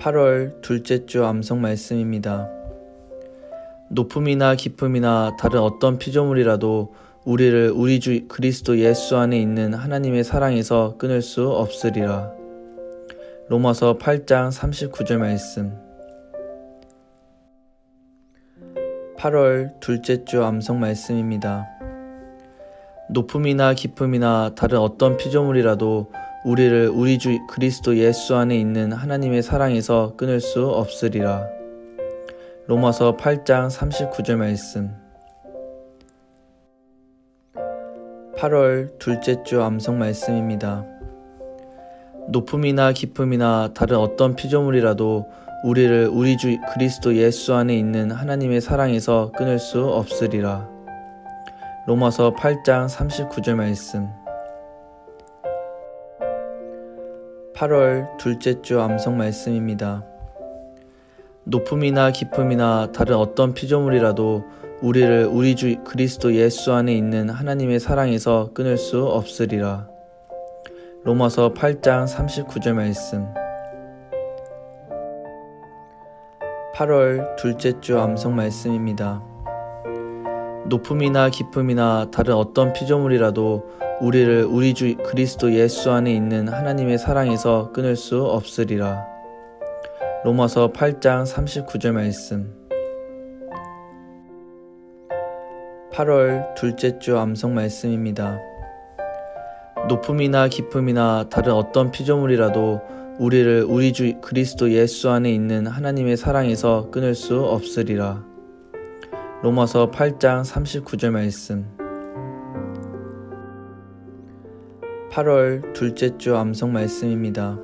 8월 둘째 주 암송 말씀입니다. 높음이나 깊음이나 다른 어떤 피조물이라도 우리를 우리 주 그리스도 예수 안에 있는 하나님의 사랑에서 끊을 수 없으리라. 로마서 8장 39절 말씀. 8월 둘째 주 암송 말씀입니다. 높음이나 깊음이나 다른 어떤 피조물이라도 우리를 우리 주 그리스도 예수 안에 있는 하나님의 사랑에서 끊을 수 없으리라. 로마서 8장 39절 말씀. 8월 둘째 주 암송 말씀입니다. 높음이나 깊음이나 다른 어떤 피조물이라도 우리를 우리 주 그리스도 예수 안에 있는 하나님의 사랑에서 끊을 수 없으리라. 로마서 8장 39절 말씀. 8월 둘째 주 암송 말씀입니다. 높음이나 깊음이나 다른 어떤 피조물이라도 우리를 우리 주 그리스도 예수 안에 있는 하나님의 사랑에서 끊을 수 없으리라. 로마서 8장 39절 말씀. 8월 둘째 주 암송 말씀입니다. 높음이나 깊음이나 다른 어떤 피조물이라도 우리를 우리 주 그리스도 예수 안에 있는 하나님의 사랑에서 끊을 수 없으리라. 로마서 8장 39절 말씀. 8월 둘째 주 암송 말씀입니다. 높음이나 깊음이나 다른 어떤 피조물이라도 우리를 우리 주 그리스도 예수 안에 있는 하나님의 사랑에서 끊을 수 없으리라. 로마서 8장 39절 말씀. 8월 둘째 주 암송 말씀입니다.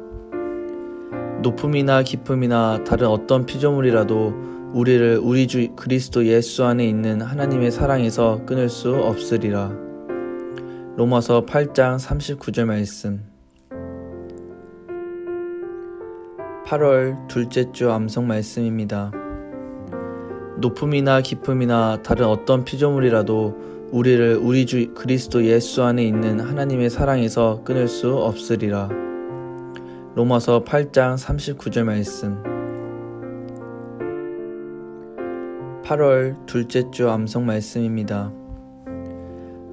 높음이나 깊음이나 다른 어떤 피조물이라도 우리를 우리 주 그리스도 예수 안에 있는 하나님의 사랑에서 끊을 수 없으리라. 로마서 8장 39절 말씀. 8월 둘째 주 암송 말씀입니다. 높음이나 깊음이나 다른 어떤 피조물이라도 우리를 우리 주 그리스도 예수 안에 있는 하나님의 사랑에서 끊을 수 없으리라. 로마서 8장 39절 말씀. 8월 둘째 주 암송 말씀입니다.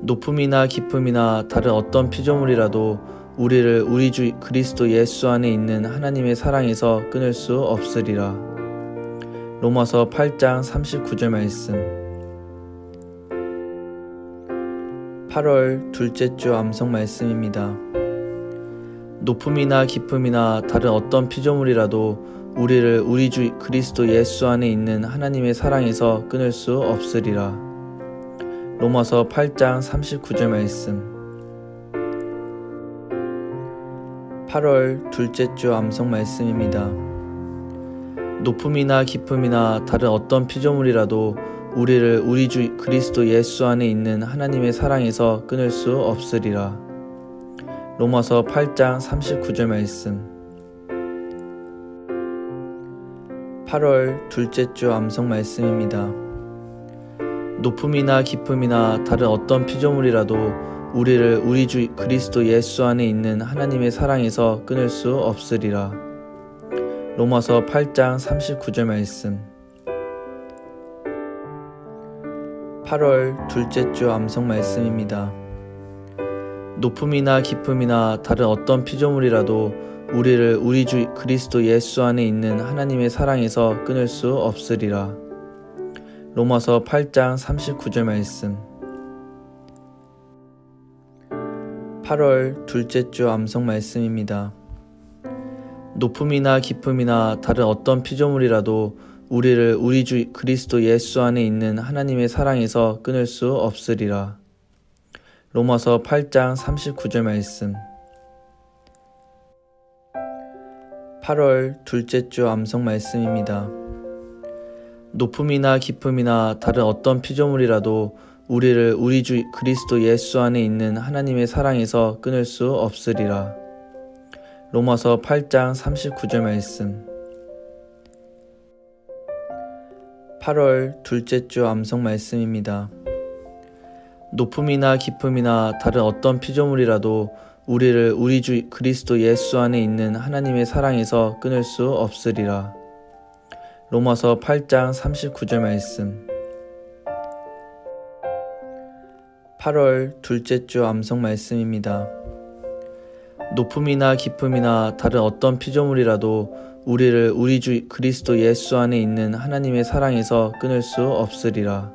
높음이나 깊음이나 다른 어떤 피조물이라도 우리를 우리 주 그리스도 예수 안에 있는 하나님의 사랑에서 끊을 수 없으리라. 로마서 8장 39절 말씀. 8월 둘째 주 암송 말씀입니다. 높음이나 깊음이나 다른 어떤 피조물이라도 우리를 우리 주 그리스도 예수 안에 있는 하나님의 사랑에서 끊을 수 없으리라. 로마서 8장 39절 말씀. 8월 둘째 주 암송 말씀입니다. 높음이나 깊음이나 다른 어떤 피조물이라도 우리를 우리 주 그리스도 예수 안에 있는 하나님의 사랑에서 끊을 수 없으리라. 로마서 8장 39절 말씀. 8월 둘째 주 암송 말씀입니다. 높음이나 깊음이나 다른 어떤 피조물이라도 우리를 우리 주 그리스도 예수 안에 있는 하나님의 사랑에서 끊을 수 없으리라. 로마서 8장 39절 말씀. 8월 둘째 주 암송 말씀입니다. 높음이나 깊음이나 다른 어떤 피조물이라도 우리를 우리 주 그리스도 예수 안에 있는 하나님의 사랑에서 끊을 수 없으리라. 로마서 8장 39절 말씀. 8월 둘째 주 암송 말씀입니다. 높음이나 깊음이나 다른 어떤 피조물이라도 우리를 우리 주 그리스도 예수 안에 있는 하나님의 사랑에서 끊을 수 없으리라. 로마서 8장 39절 말씀. 8월 둘째 주 암송 말씀입니다. 높음이나 깊음이나 다른 어떤 피조물이라도 우리를 우리 주 그리스도 예수 안에 있는 하나님의 사랑에서 끊을 수 없으리라. 로마서 8장 39절 말씀. 8월 둘째 주 암송 말씀입니다. 높음이나 깊음이나 다른 어떤 피조물이라도 우리를 우리 주 그리스도 예수 안에 있는 하나님의 사랑에서 끊을 수 없으리라. 로마서 8장 39절 말씀. 8월 둘째 주 암송 말씀입니다. 높음이나 깊음이나 다른 어떤 피조물이라도 우리를 우리 주 그리스도 예수 안에 있는 하나님의 사랑에서 끊을 수 없으리라.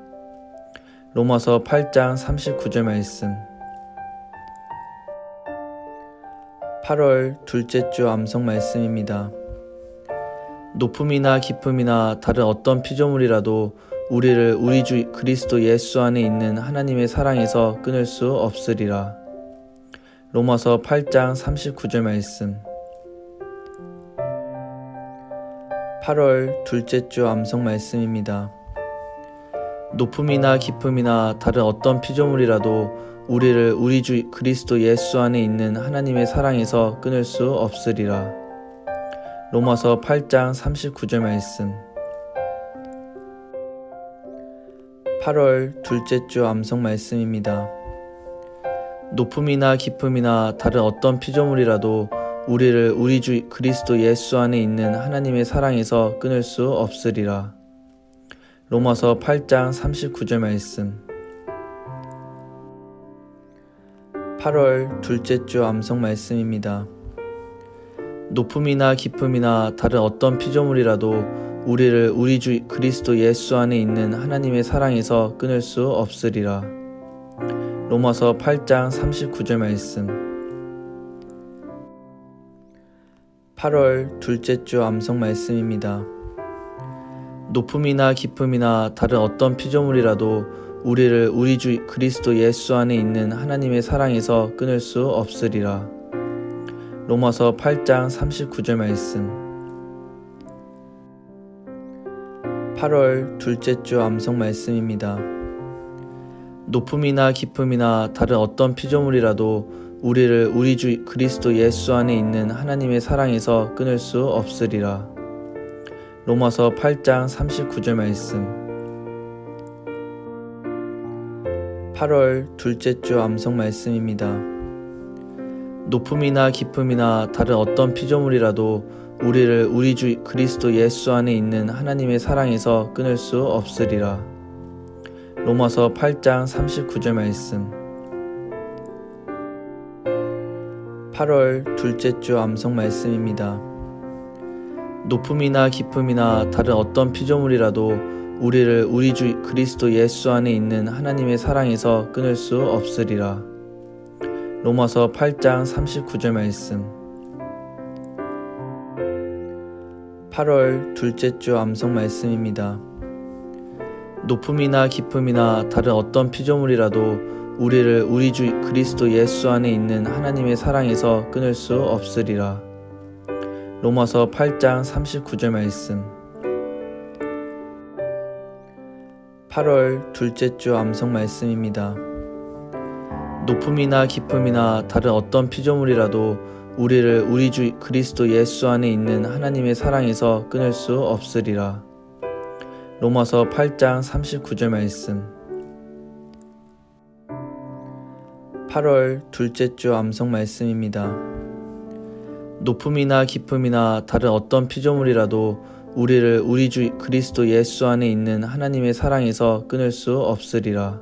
로마서 8장 39절 말씀. 8월 둘째 주 암송 말씀입니다. 높음이나 깊음이나 다른 어떤 피조물이라도 우리를 우리 주 그리스도 예수 안에 있는 하나님의 사랑에서 끊을 수 없으리라. 로마서 8장 39절 말씀. 8월 둘째 주 암송 말씀입니다. 높음이나 깊음이나 다른 어떤 피조물이라도 우리를 우리 주 그리스도 예수 안에 있는 하나님의 사랑에서 끊을 수 없으리라. 로마서 8장 39절 말씀. 8월 둘째 주 암송 말씀입니다. 높음이나 깊음이나 다른 어떤 피조물이라도 우리를 우리 주 그리스도 예수 안에 있는 하나님의 사랑에서 끊을 수 없으리라. 로마서 8장 39절 말씀. 8월 둘째 주 암송 말씀입니다. 높음이나 깊음이나 다른 어떤 피조물이라도 우리를 우리 주 그리스도 예수 안에 있는 하나님의 사랑에서 끊을 수 없으리라. 로마서 8장 39절 말씀. 8월 둘째 주 암송 말씀입니다. 높음이나 깊음이나 다른 어떤 피조물이라도 우리를 우리 주 그리스도 예수 안에 있는 하나님의 사랑에서 끊을 수 없으리라. 로마서 8장 39절 말씀. 8월 둘째 주 암송 말씀입니다. 높음이나 깊음이나 다른 어떤 피조물이라도 우리를 우리 주 그리스도 예수 안에 있는 하나님의 사랑에서 끊을 수 없으리라. 로마서 8장 39절 말씀. 8월 둘째 주 암송 말씀입니다. 높음이나 깊음이나 다른 어떤 피조물이라도 우리를 우리 주 그리스도 예수 안에 있는 하나님의 사랑에서 끊을 수 없으리라. 로마서 8장 39절 말씀. 8월 둘째 주 암송 말씀입니다. 높음이나 깊음이나 다른 어떤 피조물이라도 우리를 우리 주 그리스도 예수 안에 있는 하나님의 사랑에서 끊을 수 없으리라. 로마서 8장 39절 말씀. 8월 둘째 주 암송 말씀입니다. 높음이나 깊음이나 다른 어떤 피조물이라도 우리를 우리 주 그리스도 예수 안에 있는 하나님의 사랑에서 끊을 수 없으리라. 로마서 8장 39절 말씀. 8월 둘째 주 암송 말씀입니다. 높음이나 깊음이나 다른 어떤 피조물이라도 우리를 우리 주 그리스도 예수 안에 있는 하나님의 사랑에서 끊을 수 없으리라. 로마서 8장 39절 말씀. 8월 둘째 주 암송 말씀입니다. 높음이나 깊음이나 다른 어떤 피조물이라도 우리를 우리 주 그리스도 예수 안에 있는 하나님의 사랑에서 끊을 수 없으리라.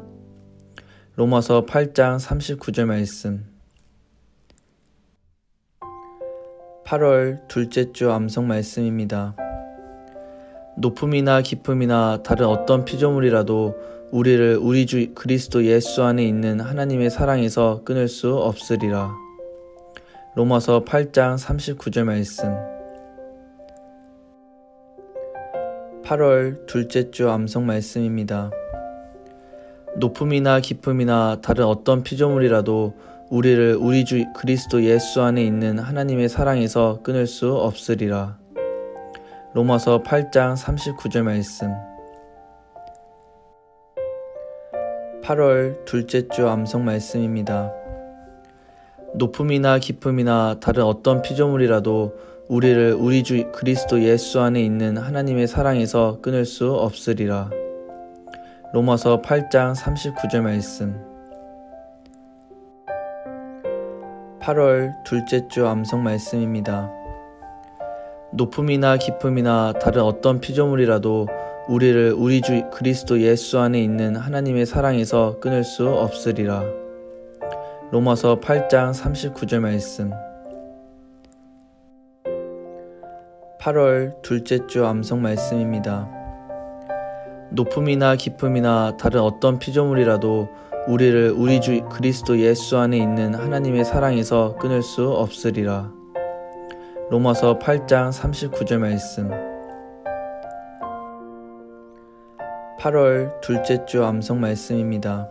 로마서 8장 39절 말씀. 8월 둘째 주 암송 말씀입니다. 높음이나 깊음이나 다른 어떤 피조물이라도 우리를 우리 주 그리스도 예수 안에 있는 하나님의 사랑에서 끊을 수 없으리라. 로마서 8장 39절 말씀. 8월 둘째 주 암송 말씀입니다. 높음이나 깊음이나 다른 어떤 피조물이라도 우리를 우리 주 그리스도 예수 안에 있는 하나님의 사랑에서 끊을 수 없으리라. 로마서 8장 39절 말씀. 8월 둘째 주 암송 말씀입니다. 높음이나 깊음이나 다른 어떤 피조물이라도 우리를 우리 주 그리스도 예수 안에 있는 하나님의 사랑에서 끊을 수 없으리라. 로마서 8장 39절 말씀. 8월 둘째 주 암송 말씀입니다. 높음이나 기쁨이나 다른 어떤 피조물이라도 우리를 우리 주 그리스도 예수 안에 있는 하나님의 사랑에서 끊을 수 없으리라. 로마서 8장 39절 말씀. 8월 둘째 주 암송 말씀입니다. 높음이나 기쁨이나 다른 어떤 피조물이라도 우리를 우리 주 그리스도 예수 안에 있는 하나님의 사랑에서 끊을 수 없으리라. 로마서 8장 39절 말씀. 8월 둘째 주 암송 말씀입니다.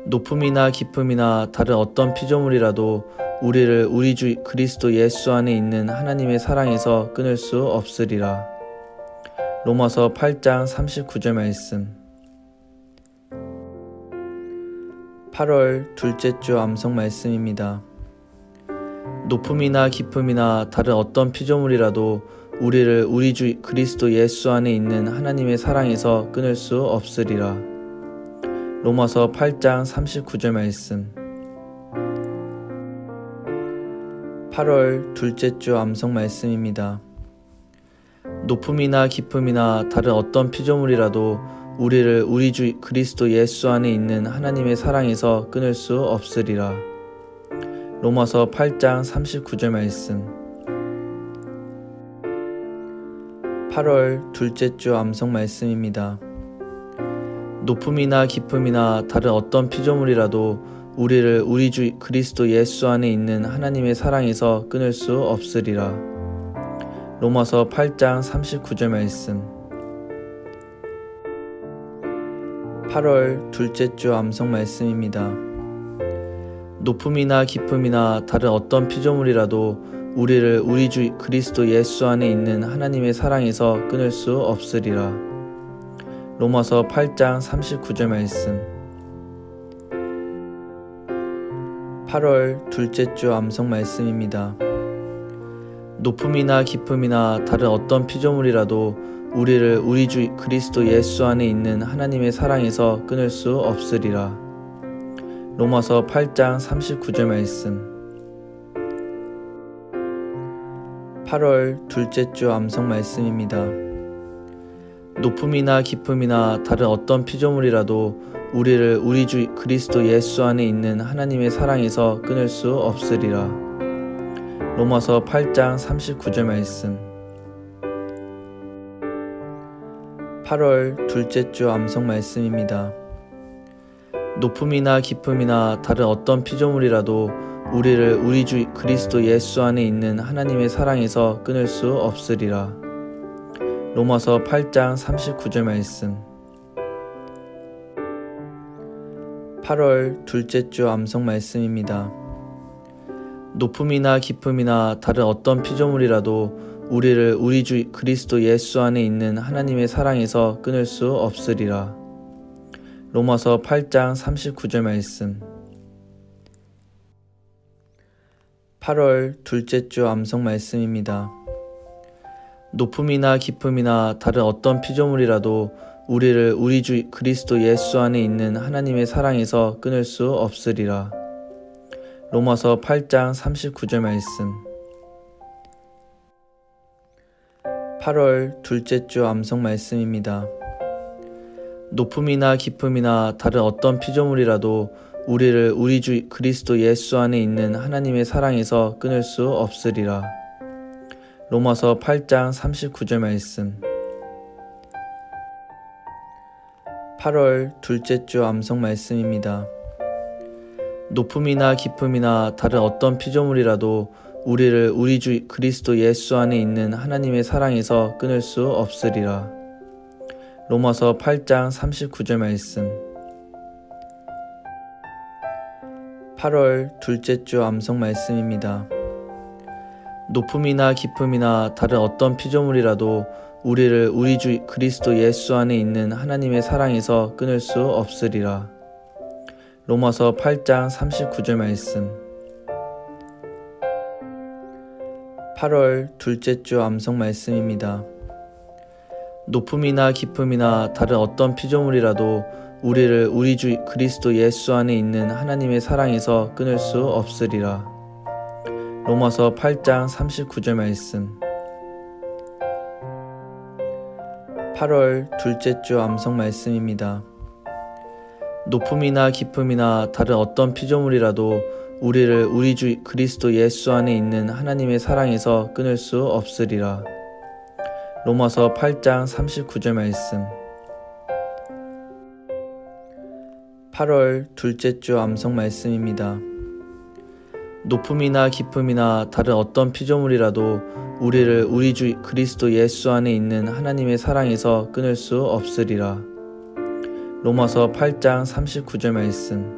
높음이나 기쁨이나 다른 어떤 피조물이라도 우리를 우리 주 그리스도 예수 안에 있는 하나님의 사랑에서 끊을 수 없으리라. 로마서 8장 39절 말씀. 8월 둘째 주 암송 말씀입니다. 높음이나 기쁨이나 다른 어떤 피조물이라도 우리를 우리 주 그리스도 예수 안에 있는 하나님의 사랑에서 끊을 수 없으리라. 로마서 8장 39절 말씀. 8월 둘째 주 암송 말씀입니다. 높음이나 기쁨이나 다른 어떤 피조물이라도 우리를 우리 주 그리스도 예수 안에 있는 하나님의 사랑에서 끊을 수 없으리라. 로마서 8장 39절 말씀. 8월 둘째 주 암송 말씀입니다. 높음이나 기쁨이나 다른 어떤 피조물이라도 우리를 우리 주 그리스도 예수 안에 있는 하나님의 사랑에서 끊을 수 없으리라. 로마서 8장 39절 말씀. 8월 둘째 주 암송 말씀입니다. 높음이나 기쁨이나 다른 어떤 피조물이라도 우리를 우리 주 그리스도 예수 안에 있는 하나님의 사랑에서 끊을 수 없으리라. 로마서 8장 39절 말씀. 8월 둘째 주 암송 말씀입니다. 높음이나 기쁨이나 다른 어떤 피조물이라도 우리를 우리 주 그리스도 예수 안에 있는 하나님의 사랑에서 끊을 수 없으리라. 로마서 8장 39절 말씀. 8월 둘째 주 암송 말씀입니다. 높음이나 기쁨이나 다른 어떤 피조물이라도 우리를 우리 주 그리스도 예수 안에 있는 하나님의 사랑에서 끊을 수 없으리라. 로마서 8장 39절 말씀. 8월 둘째 주 암송 말씀입니다. 높음이나 기쁨이나 다른 어떤 피조물이라도 우리를 우리 주 그리스도 예수 안에 있는 하나님의 사랑에서 끊을 수 없으리라. 로마서 8장 39절 말씀. 8월 둘째 주 암송 말씀입니다. 높음이나 기쁨이나 다른 어떤 피조물이라도 우리를 우리 주 그리스도 예수 안에 있는 하나님의 사랑에서 끊을 수 없으리라. 로마서 8장 39절 말씀. 8월 둘째 주 암송 말씀입니다. 높음이나 기쁨이나 다른 어떤 피조물이라도 우리를 우리 주 그리스도 예수 안에 있는 하나님의 사랑에서 끊을 수 없으리라. 로마서 8장 39절 말씀. 8월 둘째 주 암송 말씀입니다. 높음이나 기쁨이나 다른 어떤 피조물이라도 우리를 우리 주 그리스도 예수 안에 있는 하나님의 사랑에서 끊을 수 없으리라. 로마서 8장 39절 말씀. 8월 둘째 주 암송 말씀입니다. 높음이나 기쁨이나 다른 어떤 피조물이라도 우리를 우리 주 그리스도 예수 안에 있는 하나님의 사랑에서 끊을 수 없으리라. 로마서 8장 39절 말씀. 8월 둘째 주 암송 말씀입니다. 높음이나 기쁨이나 다른 어떤 피조물이라도 우리를 우리 주 그리스도 예수 안에 있는 하나님의 사랑에서 끊을 수 없으리라. 로마서 8장 39절 말씀. 8월 둘째 주 암송 말씀입니다. 높음이나 기쁨이나 다른 어떤 피조물이라도 우리를 우리 주 그리스도 예수 안에 있는 하나님의 사랑에서 끊을 수 없으리라. 로마서 8장 39절 말씀. 8월 둘째 주 암송 말씀입니다. 높음이나 깊음이나 다른 어떤 피조물이라도 우리를 우리 주 그리스도 예수 안에 있는 하나님의 사랑에서 끊을 수 없으리라. 로마서 8장 39절 말씀. 8월 둘째 주 암송 말씀입니다. 높음이나 깊음이나 다른 어떤 피조물이라도 우리를 우리 주 그리스도 예수 안에 있는 하나님의 사랑에서 끊을 수 없으리라. 로마서 8장 39절 말씀.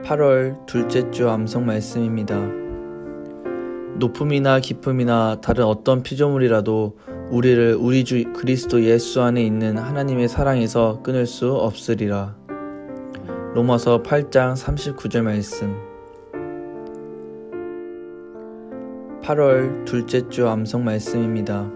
8월 둘째 주 암송 말씀입니다. 높음이나 깊음이나 다른 어떤 피조물이라도 우리를 우리 주 그리스도 예수 안에 있는 하나님의 사랑에서 끊을 수 없으리라. 로마서 8장 39절 말씀. 8월 둘째 주 암송 말씀입니다.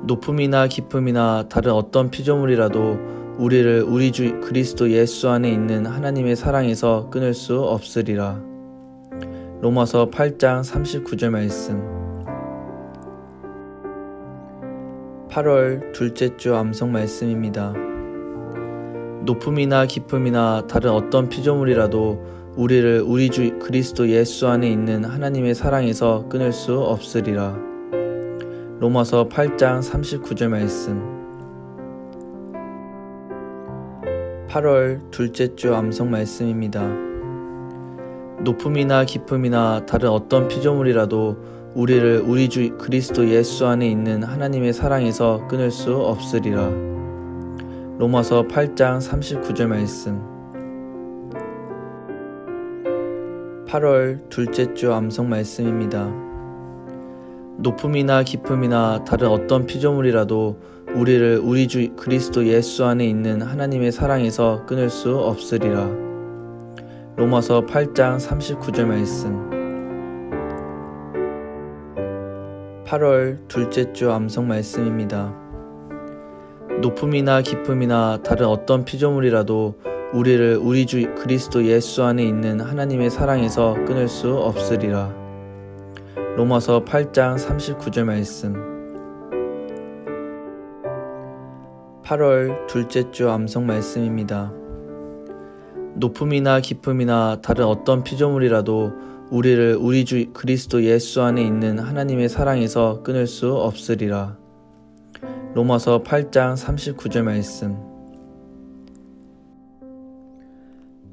높음이나 깊음이나 다른 어떤 피조물이라도 우리를 우리 주 그리스도 예수 안에 있는 하나님의 사랑에서 끊을 수 없으리라. 로마서 8장 39절 말씀. 8월 둘째 주 암송 말씀입니다. 높음이나 깊음이나 다른 어떤 피조물이라도 우리를 우리 주 그리스도 예수 안에 있는 하나님의 사랑에서 끊을 수 없으리라. 로마서 8장 39절 말씀. 8월 둘째 주 암송 말씀입니다. 높음이나 깊음이나 다른 어떤 피조물이라도 우리를 우리 주 그리스도 예수 안에 있는 하나님의 사랑에서 끊을 수 없으리라. 로마서 8장 39절 말씀. 8월 둘째 주 암송 말씀입니다. 높음이나 깊음이나 다른 어떤 피조물이라도 우리를 우리 주 그리스도 예수 안에 있는 하나님의 사랑에서 끊을 수 없으리라. 로마서 8장 39절 말씀. 8월 둘째 주 암송 말씀입니다. 높음이나 깊음이나 다른 어떤 피조물이라도 우리를 우리 주 그리스도 예수 안에 있는 하나님의 사랑에서 끊을 수 없으리라. 로마서 8장 39절 말씀. 8월 둘째 주 암송 말씀입니다. 높음이나 깊음이나 다른 어떤 피조물이라도 우리를 우리 주 그리스도 예수 안에 있는 하나님의 사랑에서 끊을 수 없으리라. 로마서 8장 39절 말씀.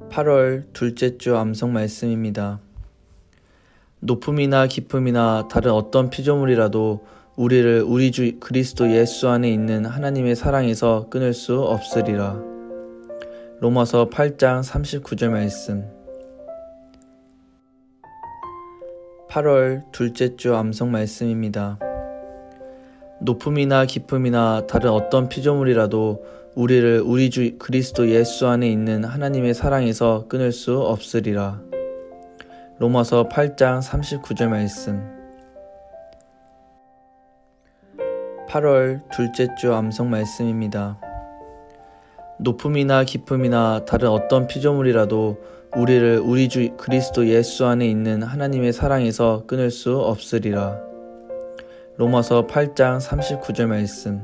8월 둘째 주 암송 말씀입니다. 높음이나 깊음이나 다른 어떤 피조물이라도 우리를 우리 주 그리스도 예수 안에 있는 하나님의 사랑에서 끊을 수 없으리라. 로마서 8장 39절 말씀. 8월 둘째 주 암송 말씀입니다. 높음이나 깊음이나 다른 어떤 피조물이라도 우리를 우리 주 그리스도 예수 안에 있는 하나님의 사랑에서 끊을 수 없으리라. 로마서 8장 39절 말씀. 8월 둘째 주 암송 말씀입니다. 높음이나 깊음이나 다른 어떤 피조물이라도 우리를 우리 주 그리스도 예수 안에 있는 하나님의 사랑에서 끊을 수 없으리라. 로마서 8장 39절 말씀.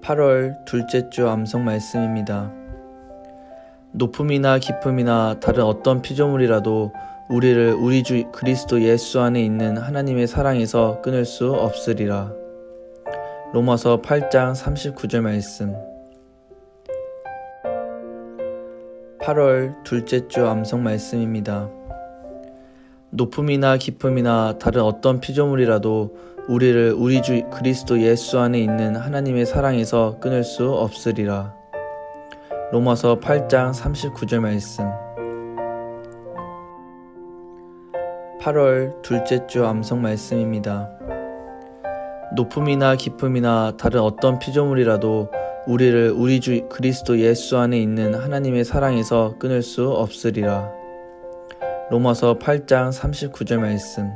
8월 둘째 주 암송 말씀입니다. 높음이나 깊음이나 다른 어떤 피조물이라도 우리를 우리 주 그리스도 예수 안에 있는 하나님의 사랑에서 끊을 수 없으리라. 로마서 8장 39절 말씀. 8월 둘째 주 암송 말씀입니다. 높음이나 깊음이나 다른 어떤 피조물이라도 우리를 우리 주 그리스도 예수 안에 있는 하나님의 사랑에서 끊을 수 없으리라. 로마서 8장 39절 말씀. 8월 둘째 주 암송 말씀입니다. 높음이나 깊음이나 다른 어떤 피조물이라도 우리를 우리 주 그리스도 예수 안에 있는 하나님의 사랑에서 끊을 수 없으리라. 로마서 8장 39절 말씀.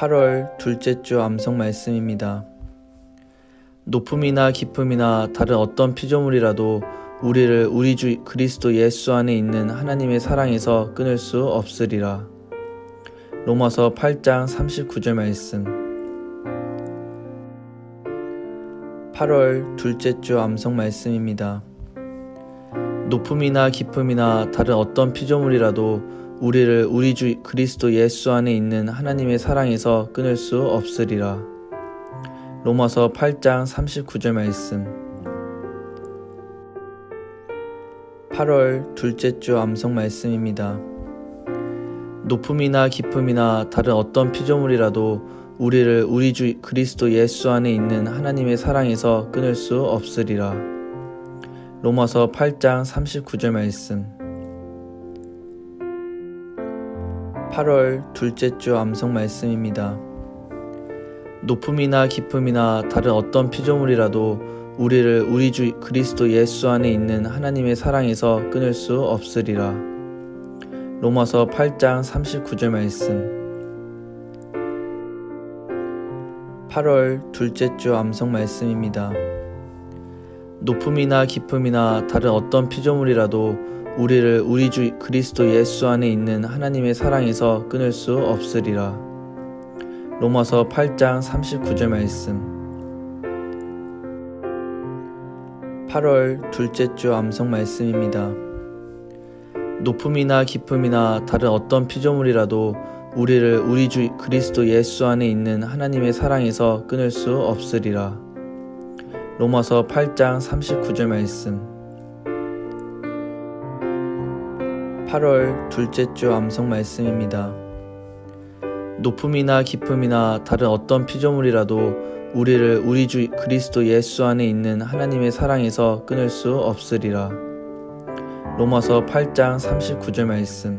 8월 둘째 주 암송 말씀입니다. 높음이나 깊음이나 다른 어떤 피조물이라도 우리를 우리 주 그리스도 예수 안에 있는 하나님의 사랑에서 끊을 수 없으리라. 로마서 8장 39절 말씀. 8월 둘째 주 암송 말씀입니다. 높음이나 깊음이나 다른 어떤 피조물이라도 우리를 우리 주 그리스도 예수 안에 있는 하나님의 사랑에서 끊을 수 없으리라. 로마서 8장 39절 말씀. 8월 둘째 주 암송 말씀입니다. 높음이나 깊음이나 다른 어떤 피조물이라도 우리를 우리 주 그리스도 예수 안에 있는 하나님의 사랑에서 끊을 수 없으리라. 로마서 8장 39절 말씀. 8월 둘째 주 암송 말씀입니다. 높음이나 깊음이나 다른 어떤 피조물이라도 우리를 우리 주 그리스도 예수 안에 있는 하나님의 사랑에서 끊을 수 없으리라. 로마서 8장 39절 말씀. 8월 둘째 주 암송 말씀입니다. 높음이나 깊음이나 다른 어떤 피조물이라도 우리를 우리 주 그리스도 예수 안에 있는 하나님의 사랑에서 끊을 수 없으리라. 로마서 8장 39절 말씀. 8월 둘째 주 암송 말씀입니다. 높음이나 깊음이나 다른 어떤 피조물이라도 우리를 우리 주 그리스도 예수 안에 있는 하나님의 사랑에서 끊을 수 없으리라. 로마서 8장 39절 말씀. 8월 둘째 주 암송 말씀입니다. 높음이나 깊음이나 다른 어떤 피조물이라도 우리를 우리 주 그리스도 예수 안에 있는 하나님의 사랑에서 끊을 수 없으리라. 로마서 8장 39절 말씀.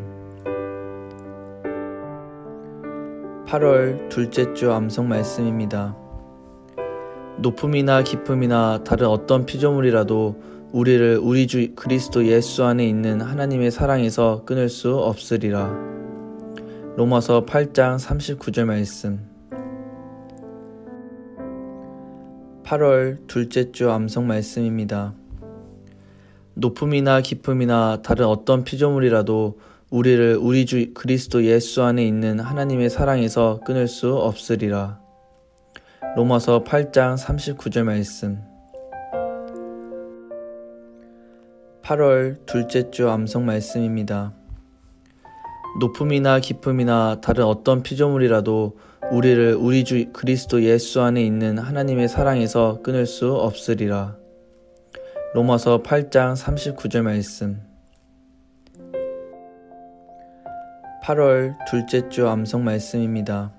8월 둘째 주 암송 말씀입니다. 높음이나 깊음이나 다른 어떤 피조물이라도 우리를 우리 주 그리스도 예수 안에 있는 하나님의 사랑에서 끊을 수 없으리라. 로마서 8장 39절 말씀. 8월 둘째 주 암송 말씀입니다. 높음이나 깊음이나 다른 어떤 피조물이라도 우리를 우리 주 그리스도 예수 안에 있는 하나님의 사랑에서 끊을 수 없으리라. 로마서 8장 39절 말씀. 8월 둘째 주 암송 말씀입니다. 높음이나 깊음이나 다른 어떤 피조물이라도 우리를 우리 주 그리스도 예수 안에 있는 하나님의 사랑에서 끊을 수 없으리라. 로마서 8장 39절 말씀. 8월 둘째 주 암송 말씀입니다.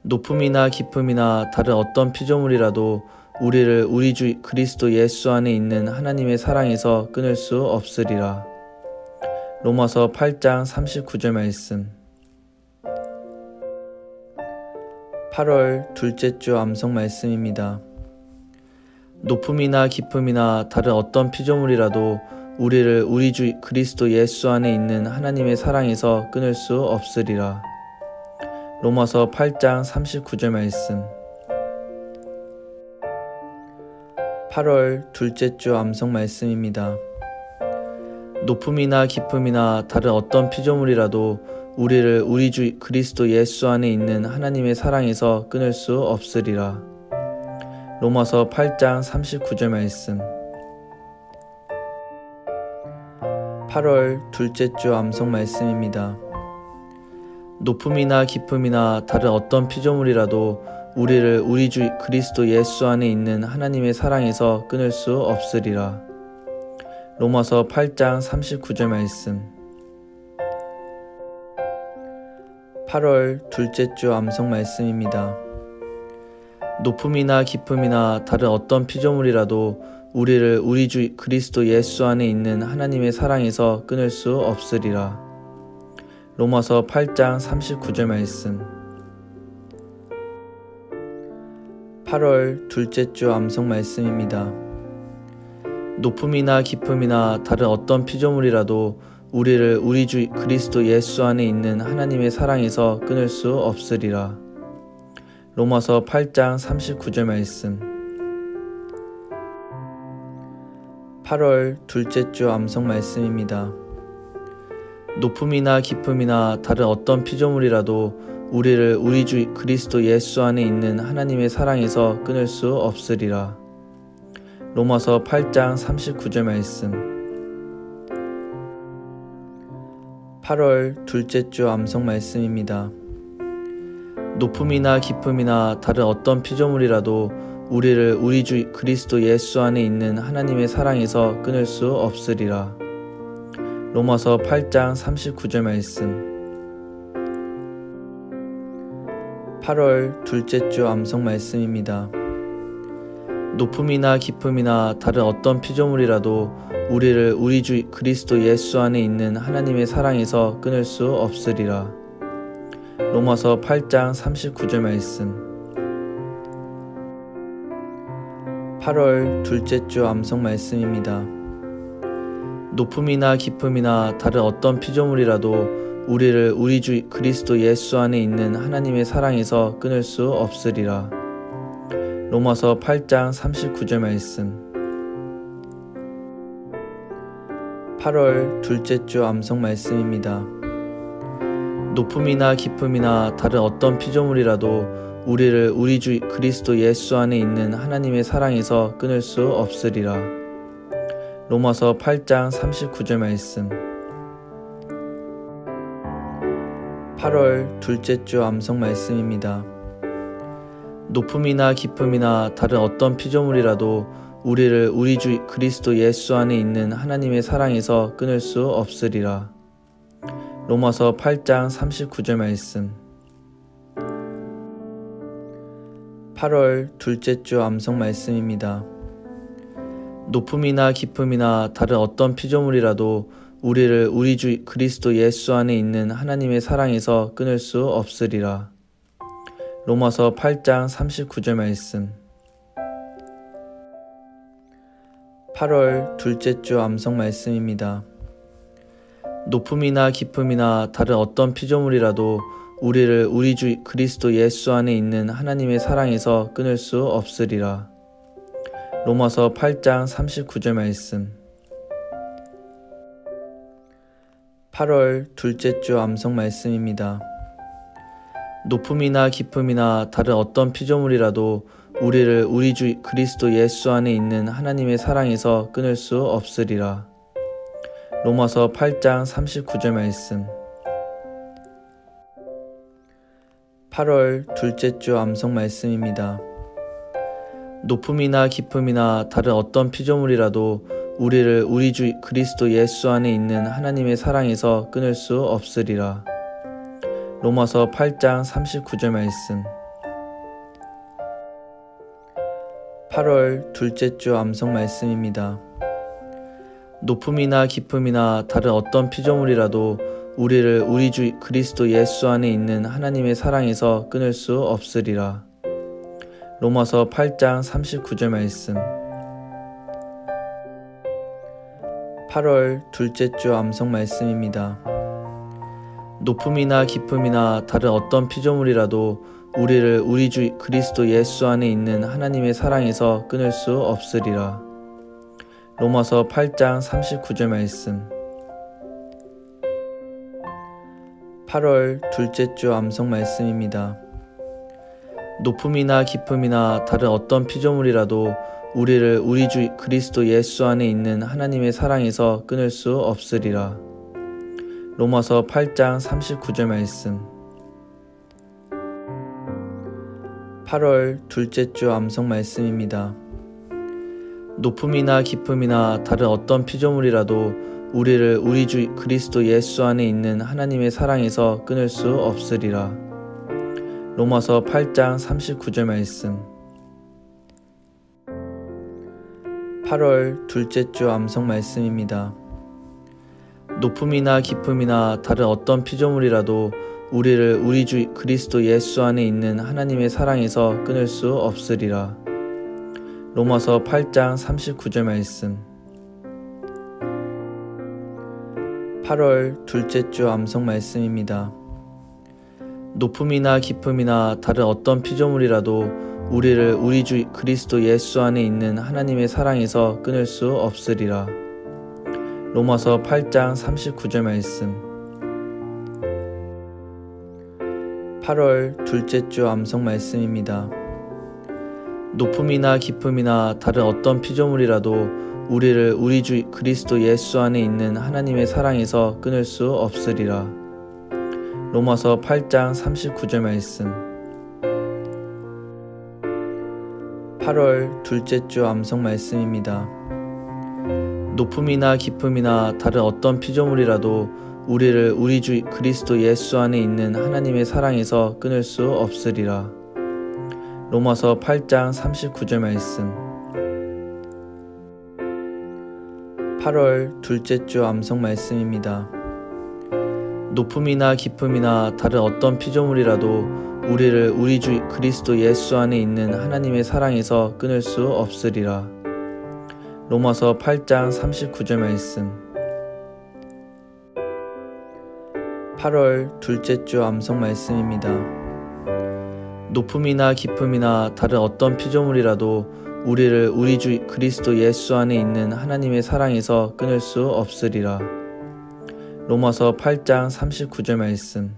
높음이나 깊음이나 다른 어떤 피조물이라도 우리를 우리 주 그리스도 예수 안에 있는 하나님의 사랑에서 끊을 수 없으리라. 로마서 8장 39절 말씀. 8월 둘째 주 암송 말씀입니다. 높음이나 깊음이나 다른 어떤 피조물이라도 우리를 우리 주 그리스도 예수 안에 있는 하나님의 사랑에서 끊을 수 없으리라. 로마서 8장 39절 말씀. 8월 둘째 주 암송 말씀입니다. 높음이나 깊음이나 다른 어떤 피조물이라도 우리를 우리 주 그리스도 예수 안에 있는 하나님의 사랑에서 끊을 수 없으리라. 로마서 8장 39절 말씀. 8월 둘째 주 암송 말씀입니다. 높음이나 깊음이나 다른 어떤 피조물이라도 우리를 우리 주 그리스도 예수 안에 있는 하나님의 사랑에서 끊을 수 없으리라. 로마서 8장 39절 말씀. 8월 둘째 주 암송 말씀입니다. 높음이나 깊음이나 다른 어떤 피조물이라도 우리를 우리 주 그리스도 예수 안에 있는 하나님의 사랑에서 끊을 수 없으리라. 로마서 8장 39절 말씀. 8월 둘째 주 암송 말씀입니다. 높음이나 깊음이나 다른 어떤 피조물이라도 우리를 우리 주 그리스도 예수 안에 있는 하나님의 사랑에서 끊을 수 없으리라. 로마서 8장 39절 말씀. 8월 둘째 주 암송 말씀입니다. 높음이나 깊음이나 다른 어떤 피조물이라도 우리를 우리 주 그리스도 예수 안에 있는 하나님의 사랑에서 끊을 수 없으리라. 로마서 8장 39절 말씀. 8월 둘째 주 암송 말씀입니다. 높음이나 깊음이나 다른 어떤 피조물이라도 우리를 우리 주 그리스도 예수 안에 있는 하나님의 사랑에서 끊을 수 없으리라. 로마서 8장 39절 말씀. 8월 둘째 주 암송 말씀입니다. 높음이나 깊음이나 다른 어떤 피조물이라도 우리를 우리 주 그리스도 예수 안에 있는 하나님의 사랑에서 끊을 수 없으리라. 로마서 8장 39절 말씀. 8월 둘째 주 암송 말씀입니다. 높음이나 깊음이나 다른 어떤 피조물이라도 우리를 우리 주 그리스도 예수 안에 있는 하나님의 사랑에서 끊을 수 없으리라. 로마서 8장 39절 말씀. 8월 둘째 주 암송 말씀입니다. 높음이나 깊음이나 다른 어떤 피조물이라도 우리를 우리 주 그리스도 예수 안에 있는 하나님의 사랑에서 끊을 수 없으리라. 로마서 8장 39절 말씀. 8월 둘째 주 암송 말씀입니다. 높음이나 깊음이나 다른 어떤 피조물이라도 우리를 우리 주 그리스도 예수 안에 있는 하나님의 사랑에서 끊을 수 없으리라. 로마서 8장 39절 말씀. 8월 둘째 주 암송 말씀입니다. 높음이나 깊음이나 다른 어떤 피조물이라도 우리를 우리 주 그리스도 예수 안에 있는 하나님의 사랑에서 끊을 수 없으리라. 로마서 8장 39절 말씀. 8월 둘째 주 암송 말씀입니다. 높음이나 깊음이나 다른 어떤 피조물이라도 우리를 우리 주 그리스도 예수 안에 있는 하나님의 사랑에서 끊을 수 없으리라. 로마서 8장 39절 말씀. 8월 둘째 주 암송 말씀입니다. 높음이나 깊음이나 다른 어떤 피조물이라도 우리를 우리 주 그리스도 예수 안에 있는 하나님의 사랑에서 끊을 수 없으리라. 로마서 8장 39절 말씀. 8월 둘째 주 암송 말씀입니다. 높음이나 깊음이나 다른 어떤 피조물이라도 우리를 우리 주 그리스도 예수 안에 있는 하나님의 사랑에서 끊을 수 없으리라. 로마서 8장 39절 말씀. 8월 둘째 주 암송 말씀입니다. 높음이나 깊음이나 다른 어떤 피조물이라도 우리를 우리 주 그리스도 예수 안에 있는 하나님의 사랑에서 끊을 수 없으리라. 로마서 8장 39절 말씀. 8월 둘째 주 암송 말씀입니다. 높음이나 깊음이나 다른 어떤 피조물이라도 우리를 우리 주 그리스도 예수 안에 있는 하나님의 사랑에서 끊을 수 없으리라. 로마서 8장 39절 말씀. 8월 둘째 주 암송 말씀입니다. 높음이나 깊음이나 다른 어떤 피조물이라도 우리를 우리 주 그리스도 예수 안에 있는 하나님의 사랑에서 끊을 수 없으리라. 로마서 8장 39절 말씀. 8월 둘째 주 암송 말씀입니다. 높음이나 깊음이나 다른 어떤 피조물이라도 우리를 우리 주 그리스도 예수 안에 있는 하나님의 사랑에서 끊을 수 없으리라. 로마서 8장 39절 말씀. 8월 둘째 주 암송 말씀입니다. 높음이나 깊음이나 다른 어떤 피조물이라도 우리를 우리 주 그리스도 예수 안에 있는 하나님의 사랑에서 끊을 수 없으리라. 로마서 8장 39절 말씀. 8월 둘째 주 암송 말씀입니다. 높음이나 깊음이나 다른 어떤 피조물이라도 우리를 우리 주 그리스도 예수 안에 있는 하나님의 사랑에서 끊을 수 없으리라. 로마서 8장 39절 말씀. 8월 둘째 주 암송 말씀입니다. 높음이나 깊음이나 다른 어떤 피조물이라도 우리를 우리 주 그리스도 예수 안에 있는 하나님의 사랑에서 끊을 수 없으리라. 로마서 8장 39절 말씀. 8월 둘째 주 암송 말씀입니다. 높음이나 깊음이나 다른 어떤 피조물이라도 우리를 우리 주 그리스도 예수 안에 있는 하나님의 사랑에서 끊을 수 없으리라. 로마서 8장 39절 말씀. 8월 둘째 주 암송 말씀입니다. 높음이나 깊음이나 다른 어떤 피조물이라도 우리를 우리 주 그리스도 예수 안에 있는 하나님의 사랑에서 끊을 수 없으리라. 로마서 8장 39절 말씀. 8월 둘째 주 암송 말씀입니다. 높음이나 깊음이나 다른 어떤 피조물이라도 우리를 우리 주 그리스도 예수 안에 있는 하나님의 사랑에서 끊을 수 없으리라. 로마서 8장 39절 말씀.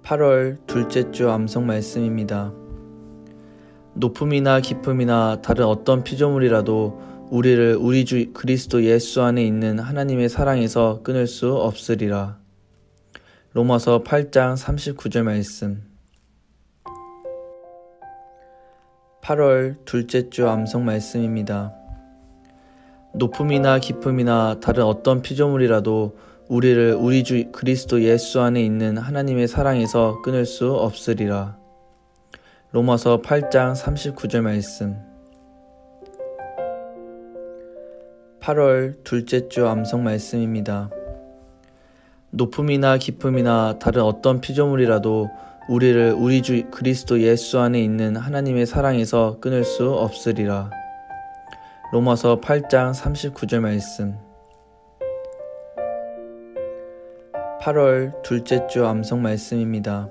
8월 둘째 주 암송 말씀입니다. 높음이나 깊음이나 다른 어떤 피조물이라도 우리를 우리 주 그리스도 예수 안에 있는 하나님의 사랑에서 끊을 수 없으리라. 로마서 8장 39절 말씀. 8월 둘째 주 암송 말씀입니다. 높음이나 깊음이나 다른 어떤 피조물이라도 우리를 우리 주 그리스도 예수 안에 있는 하나님의 사랑에서 끊을 수 없으리라. 로마서 8장 39절 말씀. 8월 둘째 주 암송 말씀입니다. 높음이나 깊음이나 다른 어떤 피조물이라도 우리를 우리 주 그리스도 예수 안에 있는 하나님의 사랑에서 끊을 수 없으리라. 로마서 8장 39절 말씀. 8월 둘째 주 암송 말씀입니다.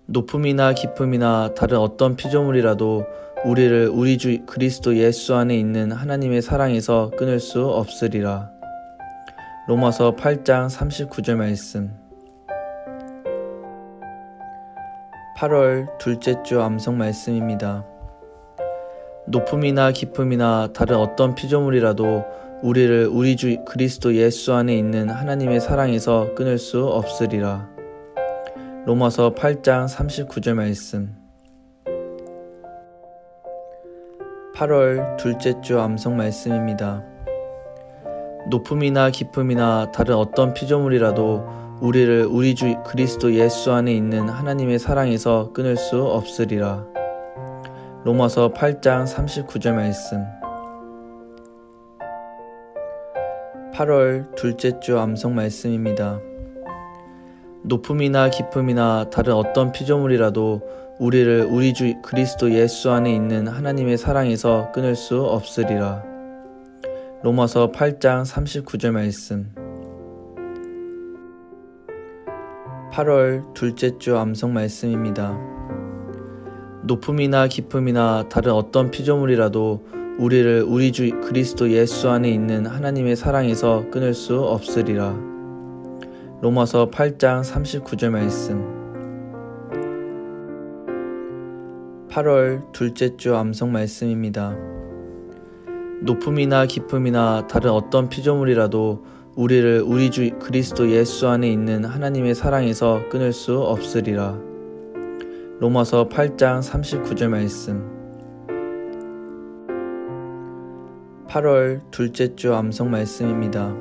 높음이나 깊음이나 다른 어떤 피조물이라도 우리를 우리 주 그리스도 예수 안에 있는 하나님의 사랑에서 끊을 수 없으리라. 로마서 8장 39절 말씀. 8월 둘째 주 암송 말씀입니다. 높음이나 깊음이나 다른 어떤 피조물이라도 우리를 우리 주 그리스도 예수 안에 있는 하나님의 사랑에서 끊을 수 없으리라. 로마서 8장 39절 말씀. 8월 둘째 주 암송 말씀입니다. 높음이나 깊음이나 다른 어떤 피조물이라도 우리를 우리 주 그리스도 예수 안에 있는 하나님의 사랑에서 끊을 수 없으리라. 로마서 8장 39절 말씀. 8월 둘째 주 암송 말씀입니다. 높음이나 깊음이나 다른 어떤 피조물이라도 우리를 우리 주 그리스도 예수 안에 있는 하나님의 사랑에서 끊을 수 없으리라. 로마서 8장 39절 말씀. 8월 둘째 주 암송 말씀입니다. 높음이나 깊음이나 다른 어떤 피조물이라도 우리를 우리 주 그리스도 예수 안에 있는 하나님의 사랑에서 끊을 수 없으리라. 로마서 8장 39절 말씀. 8월 둘째 주 암송 말씀입니다. 높음이나 깊음이나 다른 어떤 피조물이라도 우리를 우리 주 그리스도 예수 안에 있는 하나님의 사랑에서 끊을 수 없으리라. 로마서 8장 39절 말씀. 8월 둘째 주 암송 말씀입니다.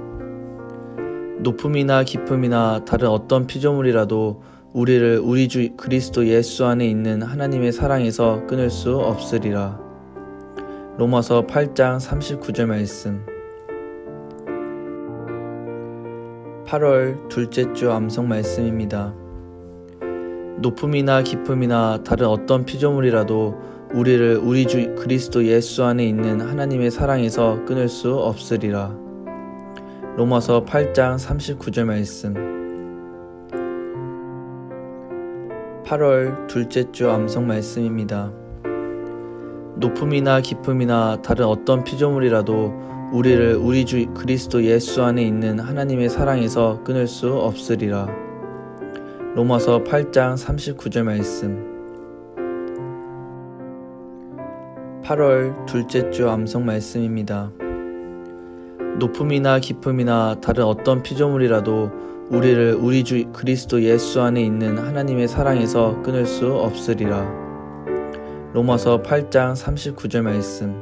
높음이나 깊음이나 다른 어떤 피조물이라도 우리를 우리 주 그리스도 예수 안에 있는 하나님의 사랑에서 끊을 수 없으리라. 로마서 8장 39절 말씀. 8월 둘째 주 암송 말씀입니다. 높음이나 깊음이나 다른 어떤 피조물이라도 우리를 우리 주 그리스도 예수 안에 있는 하나님의 사랑에서 끊을 수 없으리라. 로마서 8장 39절 말씀. 8월 둘째 주 암송 말씀입니다. 높음이나 깊음이나 다른 어떤 피조물이라도 우리를 우리 주 그리스도 예수 안에 있는 하나님의 사랑에서 끊을 수 없으리라. 로마서 8장 39절 말씀. 8월 둘째 주 암송 말씀입니다. 높음이나 깊음이나 다른 어떤 피조물이라도 우리를 우리 주 그리스도 예수 안에 있는 하나님의 사랑에서 끊을 수 없으리라. 로마서 8장 39절 말씀.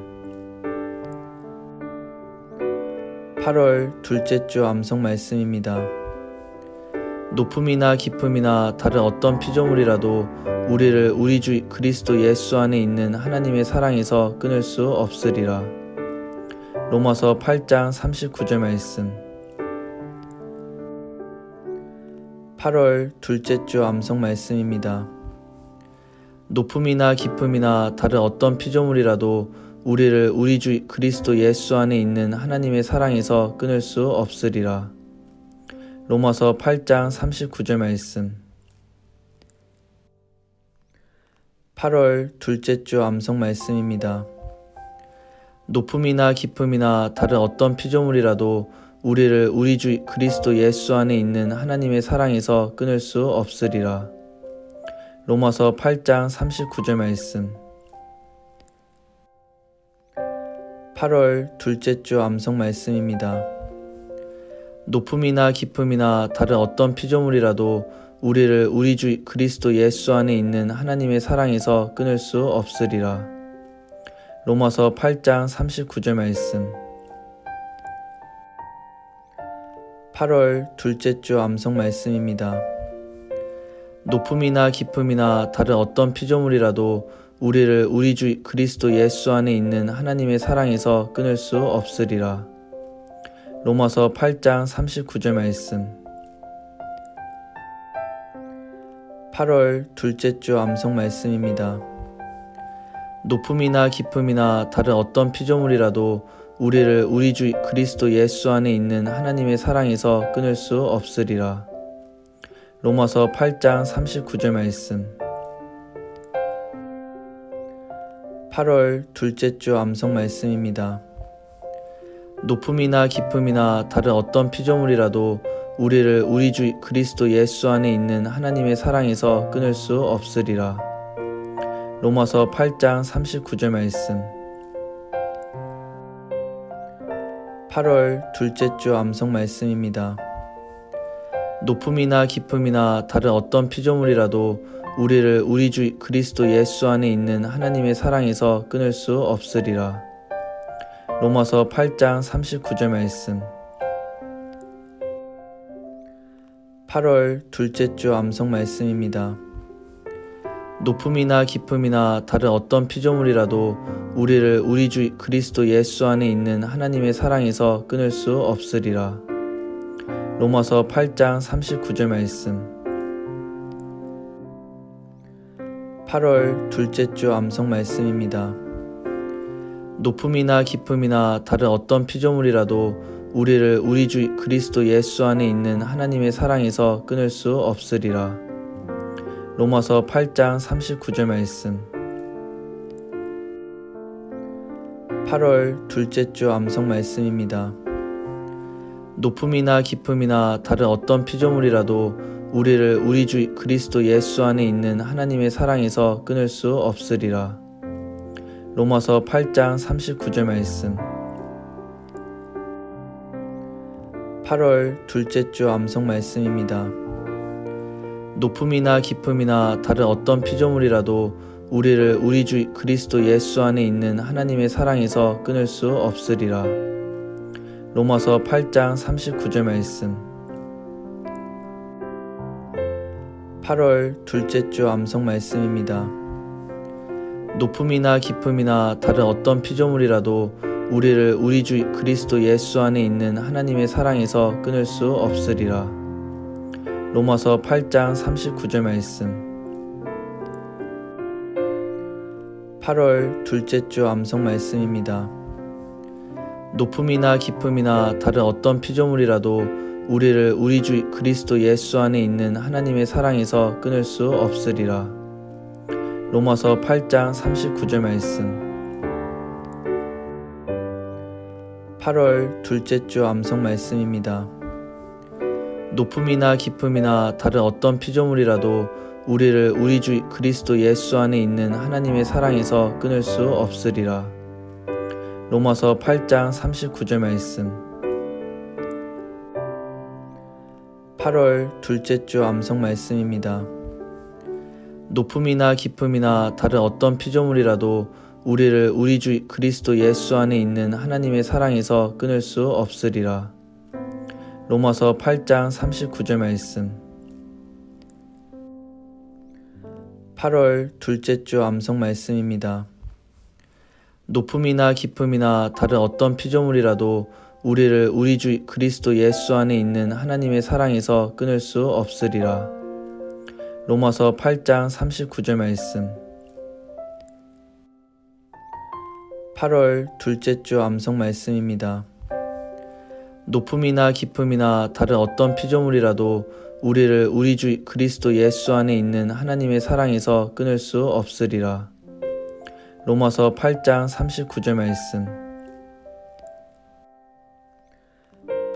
8월 둘째 주 암송 말씀입니다. 높음이나 깊음이나 다른 어떤 피조물이라도 우리를 우리 주 그리스도 예수 안에 있는 하나님의 사랑에서 끊을 수 없으리라. 로마서 8장 39절 말씀. 8월 둘째 주 암송 말씀입니다. 높음이나 깊음이나 다른 어떤 피조물이라도 우리를 우리 주 그리스도 예수 안에 있는 하나님의 사랑에서 끊을 수 없으리라. 로마서 8장 39절 말씀. 8월 둘째 주 암송 말씀입니다. 높음이나 깊음이나 다른 어떤 피조물이라도 우리를 우리 주 그리스도 예수 안에 있는 하나님의 사랑에서 끊을 수 없으리라. 로마서 8장 39절 말씀. 8월 둘째 주 암송 말씀입니다. 높음이나 깊음이나 다른 어떤 피조물이라도 우리를 우리 주 그리스도 예수 안에 있는 하나님의 사랑에서 끊을 수 없으리라. 로마서 8장 39절 말씀. 8월 둘째 주 암송 말씀입니다. 높음이나 깊음이나 다른 어떤 피조물이라도 우리를 우리 주 그리스도 예수 안에 있는 하나님의 사랑에서 끊을 수 없으리라. 로마서 8장 39절 말씀. 8월 둘째 주 암송 말씀입니다. 높음이나 깊음이나 다른 어떤 피조물이라도 우리를 우리 주 그리스도 예수 안에 있는 하나님의 사랑에서 끊을 수 없으리라. 로마서 8장 39절 말씀. 8월 둘째 주 암송 말씀입니다. 높음이나 깊음이나 다른 어떤 피조물이라도 우리를 우리 주 그리스도 예수 안에 있는 하나님의 사랑에서 끊을 수 없으리라. 로마서 8장 39절 말씀. 8월 둘째 주 암송 말씀입니다. 높음이나 깊음이나 다른 어떤 피조물이라도 우리를 우리 주 그리스도 예수 안에 있는 하나님의 사랑에서 끊을 수 없으리라. 로마서 8장 39절 말씀. 8월 둘째 주 암송 말씀입니다. 높음이나 깊음이나 다른 어떤 피조물이라도 우리를 우리 주 그리스도 예수 안에 있는 하나님의 사랑에서 끊을 수 없으리라. 로마서 8장 39절 말씀. 8월 둘째 주 암송 말씀입니다. 높음이나 깊음이나 다른 어떤 피조물이라도 우리를 우리 주 그리스도 예수 안에 있는 하나님의 사랑에서 끊을 수 없으리라. 로마서 8장 39절 말씀. 8월 둘째 주 암송 말씀입니다. 높음이나 깊음이나 다른 어떤 피조물이라도 우리를 우리 주 그리스도 예수 안에 있는 하나님의 사랑에서 끊을 수 없으리라. 로마서 8장 39절 말씀. 8월 둘째 주 암송 말씀입니다. 높음이나 깊음이나 다른 어떤 피조물이라도 우리를 우리 주 그리스도 예수 안에 있는 하나님의 사랑에서 끊을 수 없으리라. 로마서 8장 39절 말씀. 8월 둘째 주 암송 말씀입니다. 높음이나 깊음이나 다른 어떤 피조물이라도 우리를 우리 주 그리스도 예수 안에 있는 하나님의 사랑에서 끊을 수 없으리라. 로마서 8장 39절 말씀. 8월 둘째 주 암송 말씀입니다. 높음이나 깊음이나 다른 어떤 피조물이라도 우리를 우리 주 그리스도 예수 안에 있는 하나님의 사랑에서 끊을 수 없으리라. 로마서 8장 39절 말씀. 8월 둘째 주 암송 말씀입니다. 높음이나 깊음이나 다른 어떤 피조물이라도 우리를 우리 주 그리스도 예수 안에 있는 하나님의 사랑에서 끊을 수 없으리라. 로마서 8장 39절 말씀. 8월 둘째 주 암송 말씀입니다. 높음이나 깊음이나 다른 어떤 피조물이라도 우리를 우리 주 그리스도 예수 안에 있는 하나님의 사랑에서 끊을 수 없으리라. 로마서 8장 39절 말씀. 8월 둘째 주 암송 말씀입니다. 높음이나 깊음이나 다른 어떤 피조물이라도 우리를 우리 주 그리스도 예수 안에 있는 하나님의 사랑에서 끊을 수 없으리라. 로마서 8장 39절 말씀. 8월 둘째 주 암송 말씀입니다. 높음이나 깊음이나 다른 어떤 피조물이라도 우리를 우리 주 그리스도 예수 안에 있는 하나님의 사랑에서 끊을 수 없으리라. 로마서 8장 39절 말씀.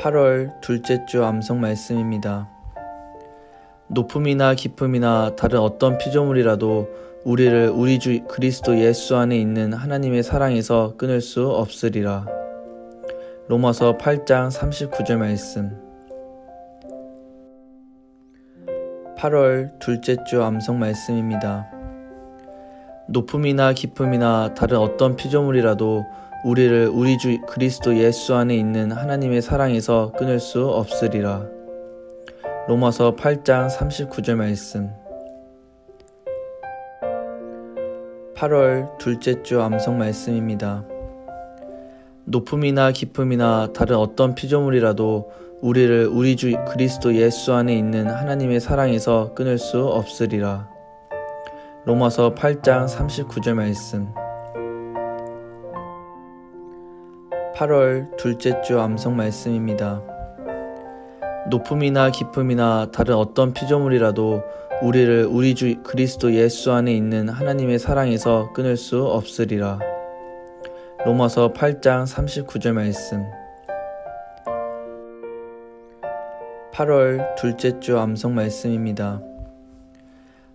8월 둘째 주 암송 말씀입니다. 높음이나 깊음이나 다른 어떤 피조물이라도 우리를 우리 주 그리스도 예수 안에 있는 하나님의 사랑에서 끊을 수 없으리라. 로마서 8장 39절 말씀. 8월 둘째 주 암송 말씀입니다. 높음이나 깊음이나 다른 어떤 피조물이라도 우리를 우리 주 그리스도 예수 안에 있는 하나님의 사랑에서 끊을 수 없으리라. 로마서 8장 39절 말씀. 8월 둘째 주 암송 말씀입니다. 높음이나 깊음이나 다른 어떤 피조물이라도 우리를 우리 주 그리스도 예수 안에 있는 하나님의 사랑에서 끊을 수 없으리라. 로마서 8장 39절 말씀. 8월 둘째 주 암송 말씀입니다. 높음이나 깊음이나 다른 어떤 피조물이라도 우리를 우리 주 그리스도 예수 안에 있는 하나님의 사랑에서 끊을 수 없으리라. 로마서 8장 39절 말씀. 8월 둘째 주 암송 말씀입니다.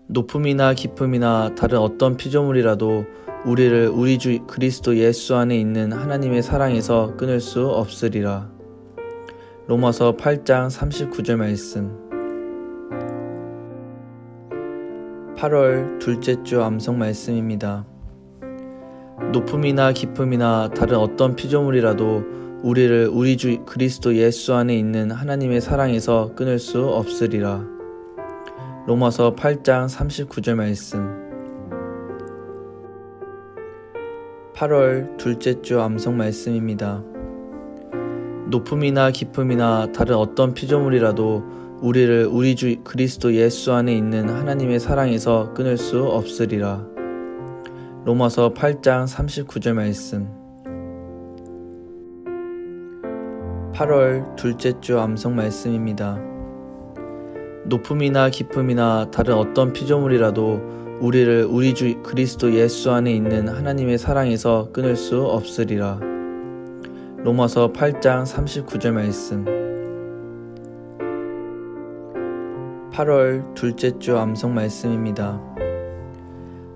높음이나 깊음이나 다른 어떤 피조물이라도 우리를 우리 주 그리스도 예수 안에 있는 하나님의 사랑에서 끊을 수 없으리라. 로마서 8장 39절 말씀. 8월 둘째 주 암송 말씀입니다. 높음이나 깊음이나 다른 어떤 피조물이라도 우리를 우리 주 그리스도 예수 안에 있는 하나님의 사랑에서 끊을 수 없으리라. 로마서 8장 39절 말씀. 8월 둘째 주 암송 말씀입니다. 높음이나 깊음이나 다른 어떤 피조물이라도 우리를 우리 주 그리스도 예수 안에 있는 하나님의 사랑에서 끊을 수 없으리라. 로마서 8장 39절 말씀. 8월 둘째 주 암송 말씀입니다. 높음이나 깊음이나 다른 어떤 피조물이라도 우리를 우리 주 그리스도 예수 안에 있는 하나님의 사랑에서 끊을 수 없으리라. 로마서 8장 39절 말씀. 8월 둘째 주 암송 말씀입니다.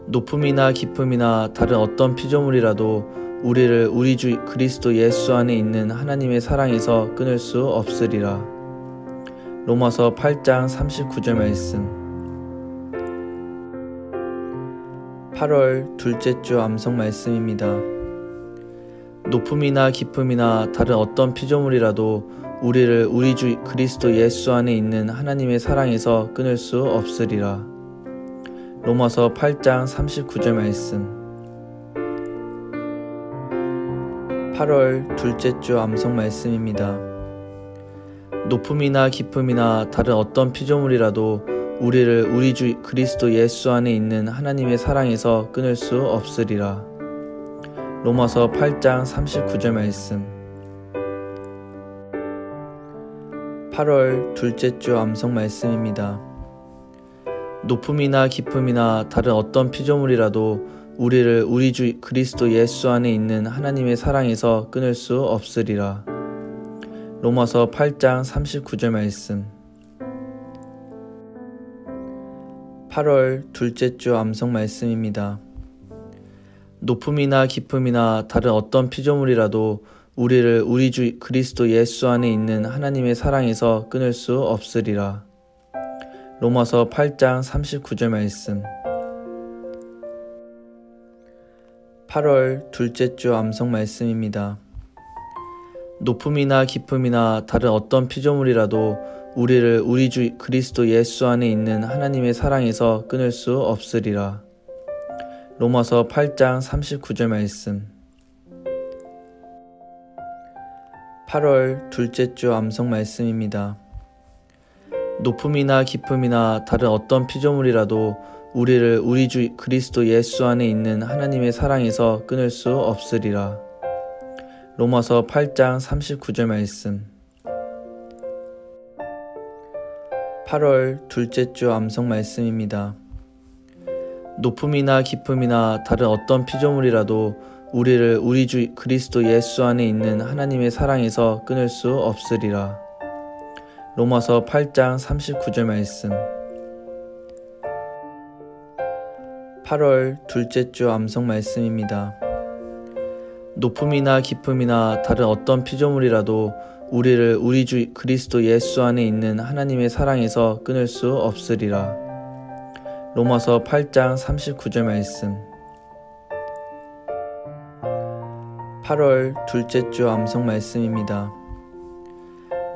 높음이나 깊음이나 다른 어떤 피조물이라도 우리를 우리 주 그리스도 예수 안에 있는 하나님의 사랑에서 끊을 수 없으리라. 로마서 8장 39절 말씀. 8월 둘째 주 암송 말씀입니다. 높음이나 깊음이나 다른 어떤 피조물이라도 우리를 우리 주 그리스도 예수 안에 있는 하나님의 사랑에서 끊을 수 없으리라. 로마서 8장 39절 말씀. 8월 둘째 주 암송 말씀입니다. 높음이나 깊음이나 다른 어떤 피조물이라도 우리를 우리 주 그리스도 예수 안에 있는 하나님의 사랑에서 끊을 수 없으리라. 로마서 8장 39절 말씀. 8월 둘째 주 암송 말씀입니다. 높음이나 깊음이나 다른 어떤 피조물이라도 우리를 우리 주 그리스도 예수 안에 있는 하나님의 사랑에서 끊을 수 없으리라. 로마서 8장 39절 말씀. 8월 둘째 주 암송 말씀입니다. 높음이나 깊음이나 다른 어떤 피조물이라도 우리를 우리 주 그리스도 예수 안에 있는 하나님의 사랑에서 끊을 수 없으리라. 로마서 8장 39절 말씀. 8월 둘째 주 암송 말씀입니다. 높음이나 깊음이나 다른 어떤 피조물이라도 우리를 우리 주 그리스도 예수 안에 있는 하나님의 사랑에서 끊을 수 없으리라. 로마서 8장 39절 말씀. 8월 둘째 주 암송 말씀입니다. 높음이나 깊음이나 다른 어떤 피조물이라도 우리를 우리 주 그리스도 예수 안에 있는 하나님의 사랑에서 끊을 수 없으리라. 로마서 8장 39절 말씀. 8월 둘째 주 암송 말씀입니다. 높음이나 깊음이나 다른 어떤 피조물이라도 우리를 우리 주 그리스도 예수 안에 있는 하나님의 사랑에서 끊을 수 없으리라. 로마서 8장 39절 말씀. 8월 둘째 주 암송 말씀입니다. 높음이나 깊음이나 다른 어떤 피조물이라도 우리를 우리 주 그리스도 예수 안에 있는 하나님의 사랑에서 끊을 수 없으리라. 로마서 8장 39절 말씀. 8월 둘째 주 암송 말씀입니다.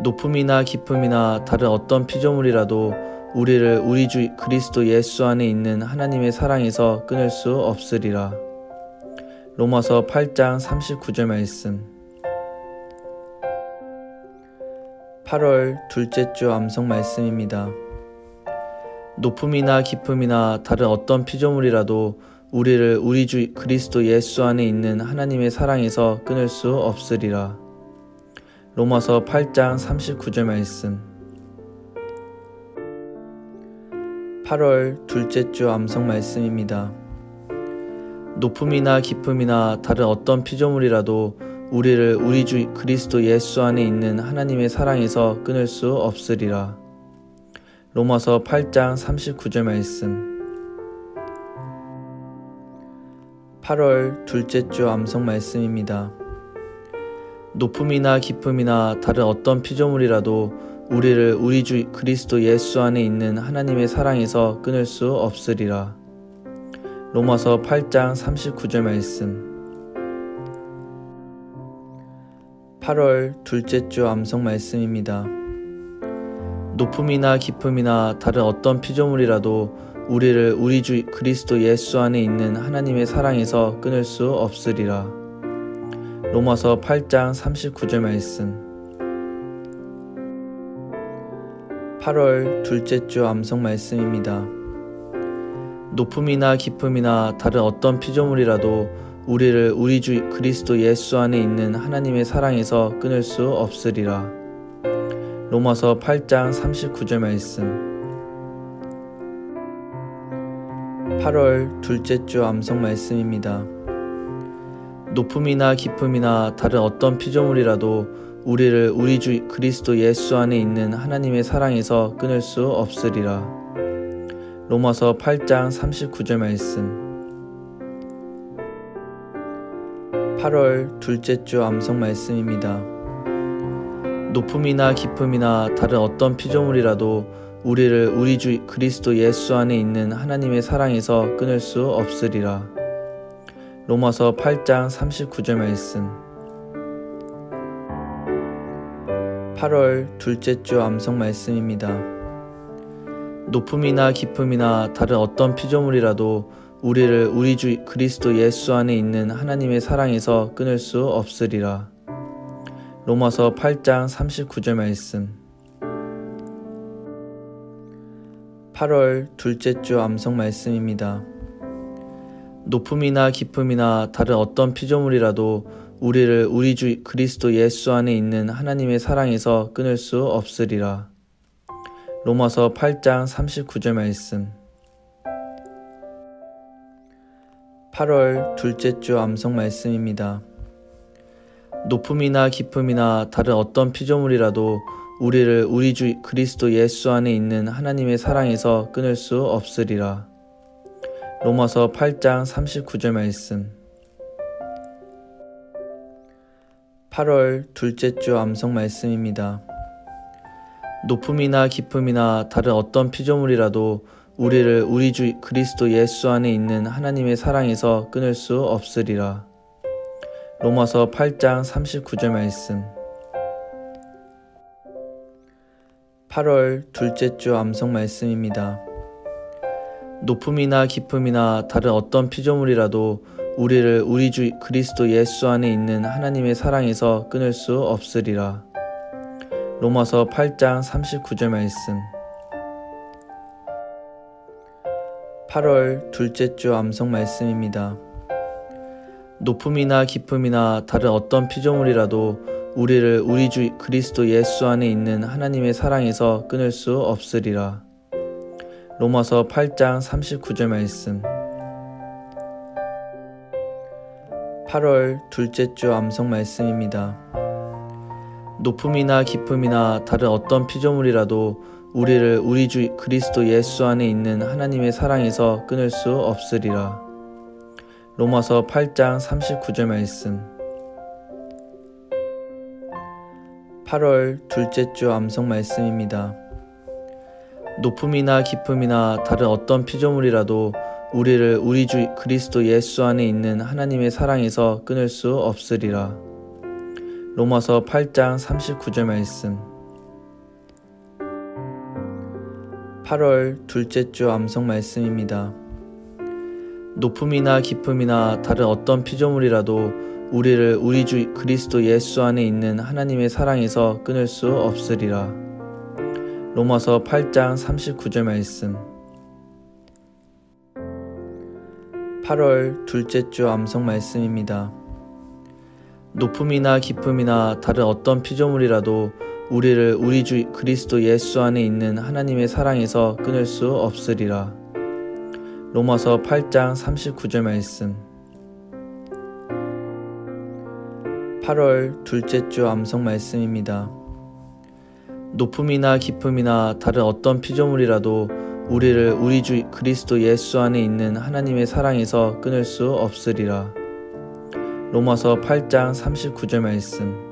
높음이나 깊음이나 다른 어떤 피조물이라도 우리를 우리 주 그리스도 예수 안에 있는 하나님의 사랑에서 끊을 수 없으리라. 로마서 8장 39절 말씀. 8월 둘째 주 암송 말씀입니다. 높음이나 깊음이나 다른 어떤 피조물이라도 우리를 우리 주 그리스도 예수 안에 있는 하나님의 사랑에서 끊을 수 없으리라. 로마서 8장 39절 말씀. 8월 둘째 주 암송 말씀입니다. 높음이나 깊음이나 다른 어떤 피조물이라도 우리를 우리 주 그리스도 예수 안에 있는 하나님의 사랑에서 끊을 수 없으리라. 로마서 8장 39절 말씀. 8월 둘째 주 암송 말씀입니다. 높음이나 깊음이나 다른 어떤 피조물이라도 우리를 우리 주 그리스도 예수 안에 있는 하나님의 사랑에서 끊을 수 없으리라. 로마서 8장 39절 말씀. 8월 둘째 주 암송 말씀입니다. 높음이나 깊음이나 다른 어떤 피조물이라도 우리를 우리 주 그리스도 예수 안에 있는 하나님의 사랑에서 끊을 수 없으리라. 로마서 8장 39절 말씀. 8월 둘째 주 암송 말씀입니다. 높음이나 깊음이나 다른 어떤 피조물이라도 우리를 우리 주 그리스도 예수 안에 있는 하나님의 사랑에서 끊을 수 없으리라. 로마서 8장 39절 말씀. 8월 둘째 주 암송 말씀입니다. 높음이나 깊음이나 다른 어떤 피조물이라도 우리를 우리 주 그리스도 예수 안에 있는 하나님의 사랑에서 끊을 수 없으리라. 로마서 8장 39절 말씀. 8월 둘째 주 암송 말씀입니다. 높음이나 깊음이나 다른 어떤 피조물이라도 우리를 우리 주 그리스도 예수 안에 있는 하나님의 사랑에서 끊을 수 없으리라. 로마서 8장 39절 말씀. 8월 둘째 주 암송 말씀입니다. 높음이나 깊음이나 다른 어떤 피조물이라도 우리를 우리 주 그리스도 예수 안에 있는 하나님의 사랑에서 끊을 수 없으리라. 로마서 8장 39절 말씀. 8월 둘째 주 암송 말씀입니다. 높음이나 깊음이나 다른 어떤 피조물이라도 우리를 우리 주 그리스도 예수 안에 있는 하나님의 사랑에서 끊을 수 없으리라. 로마서 8장 39절 말씀. 8월 둘째 주 암송 말씀입니다. 높음이나 깊음이나 다른 어떤 피조물이라도 우리를 우리 주 그리스도 예수 안에 있는 하나님의 사랑에서 끊을 수 없으리라. 로마서 8장 39절 말씀. 8월 둘째 주 암송 말씀입니다. 높음이나 깊음이나 다른 어떤 피조물이라도 우리를 우리 주 그리스도 예수 안에 있는 하나님의 사랑에서 끊을 수 없으리라. 로마서 8장 39절 말씀. 8월 둘째 주 암송 말씀입니다. 높음이나 깊음이나 다른 어떤 피조물이라도 우리를 우리 주 그리스도 예수 안에 있는 하나님의 사랑에서 끊을 수 없으리라. 로마서 8장 39절 말씀. 8월 둘째 주 암송 말씀입니다. 높음이나 깊음이나 다른 어떤 피조물이라도 우리를 우리 주 그리스도 예수 안에 있는 하나님의 사랑에서 끊을 수 없으리라. 로마서 8장 39절 말씀. 8월 둘째 주 암송 말씀입니다. 높음이나 깊음이나 다른 어떤 피조물이라도 우리를 우리 주 그리스도 예수 안에 있는 하나님의 사랑에서 끊을 수 없으리라. 로마서 8장 39절 말씀. 8월 둘째 주 암송 말씀입니다. 높음이나 깊음이나 다른 어떤 피조물이라도 우리를 우리 주 그리스도 예수 안에 있는 하나님의 사랑에서 끊을 수 없으리라. 로마서 8장 39절 말씀. 8월 둘째 주 암송 말씀입니다. 높음이나 깊음이나 다른 어떤 피조물이라도 우리를 우리 주 그리스도 예수 안에 있는 하나님의 사랑에서 끊을 수 없으리라. 로마서 8장 39절 말씀. 8월 둘째 주 암송 말씀입니다. 높음이나 깊음이나 다른 어떤 피조물이라도 우리를 우리 주 그리스도 예수 안에 있는 하나님의 사랑에서 끊을 수 없으리라. 로마서 8장 39절 말씀. 8월 둘째 주 암송 말씀입니다. 높음이나 깊음이나 다른 어떤 피조물이라도 우리를 우리 주 그리스도 예수 안에 있는 하나님의 사랑에서 끊을 수 없으리라. 로마서 8장 39절 말씀.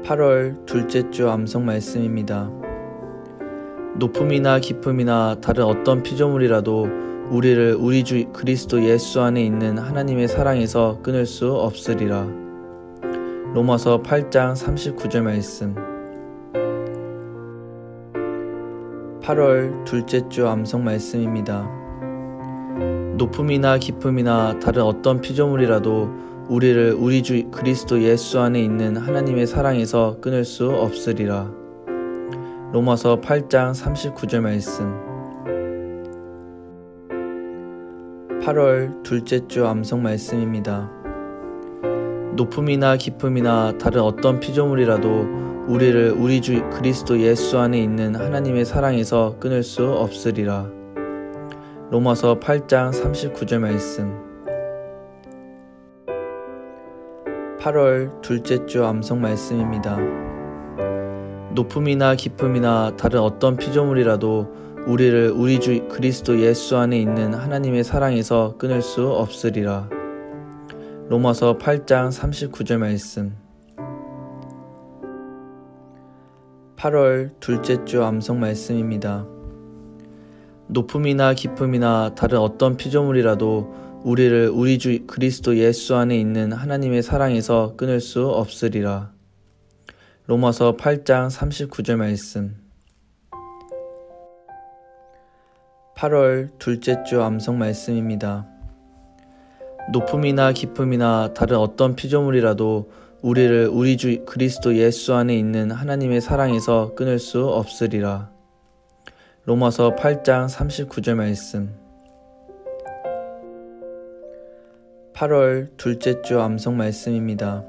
8월 둘째 주 암송 말씀입니다. 높음이나 깊음이나 다른 어떤 피조물이라도 우리를 우리 주 그리스도 예수 안에 있는 하나님의 사랑에서 끊을 수 없으리라. 로마서 8장 39절 말씀. 8월 둘째 주 암송 말씀입니다. 높음이나 깊음이나 다른 어떤 피조물이라도 우리를 우리 주 그리스도 예수 안에 있는 하나님의 사랑에서 끊을 수 없으리라. 로마서 8장 39절 말씀. 8월 둘째 주 암송 말씀입니다. 높음이나 깊음이나 다른 어떤 피조물이라도 우리를 우리 주 그리스도 예수 안에 있는 하나님의 사랑에서 끊을 수 없으리라. 로마서 8장 39절 말씀. 8월 둘째 주 암송 말씀입니다. 높음이나 깊음이나 다른 어떤 피조물이라도 우리를 우리 주 그리스도 예수 안에 있는 하나님의 사랑에서 끊을 수 없으리라. 로마서 8장 39절 말씀. 8월 둘째 주 암송 말씀입니다. 높음이나 깊음이나 다른 어떤 피조물이라도 우리를 우리 주 그리스도 예수 안에 있는 하나님의 사랑에서 끊을 수 없으리라. 로마서 8장 39절 말씀. 8월 둘째 주 암송 말씀입니다. 높음이나 깊음이나 다른 어떤 피조물이라도 우리를 우리 주 그리스도 예수 안에 있는 하나님의 사랑에서 끊을 수 없으리라. 로마서 8장 39절 말씀. 8월 둘째 주 암송 말씀입니다.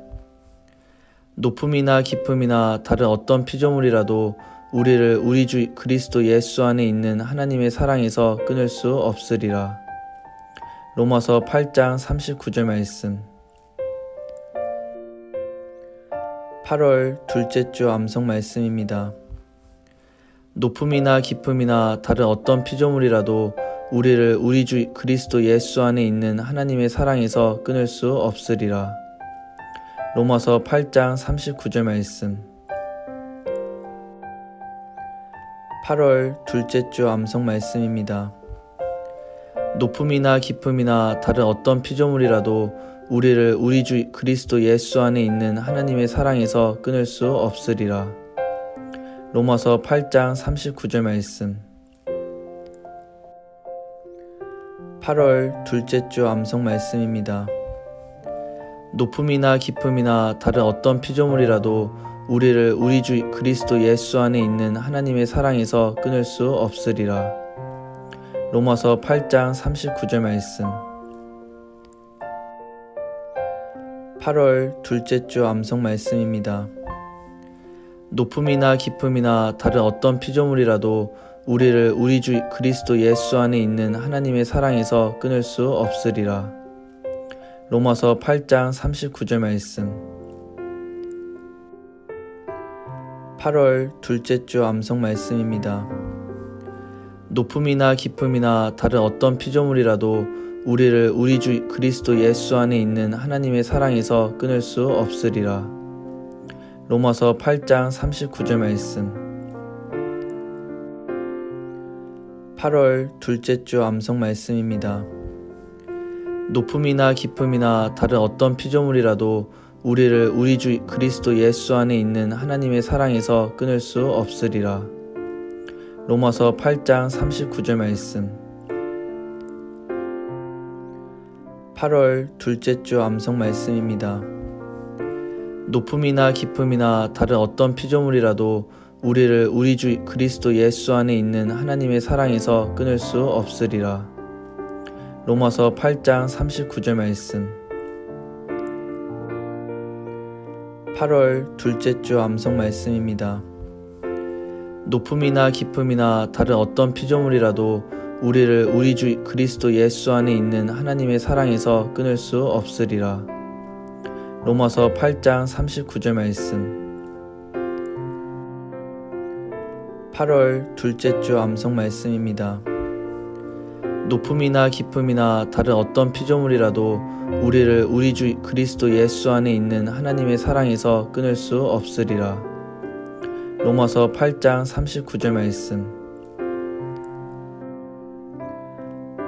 높음이나 깊음이나 다른 어떤 피조물이라도 우리를 우리 주 그리스도 예수 안에 있는 하나님의 사랑에서 끊을 수 없으리라. 로마서 8장 39절 말씀. 8월 둘째 주 암송 말씀입니다. 높음이나 깊음이나 다른 어떤 피조물이라도 우리를 우리 주 그리스도 예수 안에 있는 하나님의 사랑에서 끊을 수 없으리라. 로마서 8장 39절 말씀. 8월 둘째 주 암송 말씀입니다. 높음이나 깊음이나 다른 어떤 피조물이라도 우리를 우리 주 그리스도 예수 안에 있는 하나님의 사랑에서 끊을 수 없으리라. 로마서 8장 39절 말씀. 8월 둘째 주 암송 말씀입니다. 높음이나 깊음이나 다른 어떤 피조물이라도 우리를 우리 주 그리스도 예수 안에 있는 하나님의 사랑에서 끊을 수 없으리라. 로마서 8장 39절 말씀. 8월 둘째 주 암송 말씀입니다. 높음이나 깊음이나 다른 어떤 피조물이라도 우리를 우리 주 그리스도 예수 안에 있는 하나님의 사랑에서 끊을 수 없으리라. 로마서 8장 39절 말씀. 8월 둘째 주 암송 말씀입니다. 높음이나 깊음이나 다른 어떤 피조물이라도 우리를 우리 주 그리스도 예수 안에 있는 하나님의 사랑에서 끊을 수 없으리라. 로마서 8장 39절 말씀. 8월 둘째 주 암송 말씀입니다. 높음이나 깊음이나 다른 어떤 피조물이라도 우리를 우리 주 그리스도 예수 안에 있는 하나님의 사랑에서 끊을 수 없으리라. 로마서 8장 39절 말씀. 8월 둘째 주 암송 말씀입니다. 높음이나 깊음이나 다른 어떤 피조물이라도 우리를 우리 주 그리스도 예수 안에 있는 하나님의 사랑에서 끊을 수 없으리라. 로마서 8장 39절 말씀. 8월 둘째 주 암송 말씀입니다. 높음이나 깊음이나 다른 어떤 피조물이라도 우리를 우리 주 그리스도 예수 안에 있는 하나님의 사랑에서 끊을 수 없으리라. 로마서 8장 39절 말씀. 8월 둘째 주 암송 말씀입니다. 높음이나 깊음이나 다른 어떤 피조물이라도 우리를 우리 주 그리스도 예수 안에 있는 하나님의 사랑에서 끊을 수 없으리라. 로마서 8장 39절 말씀.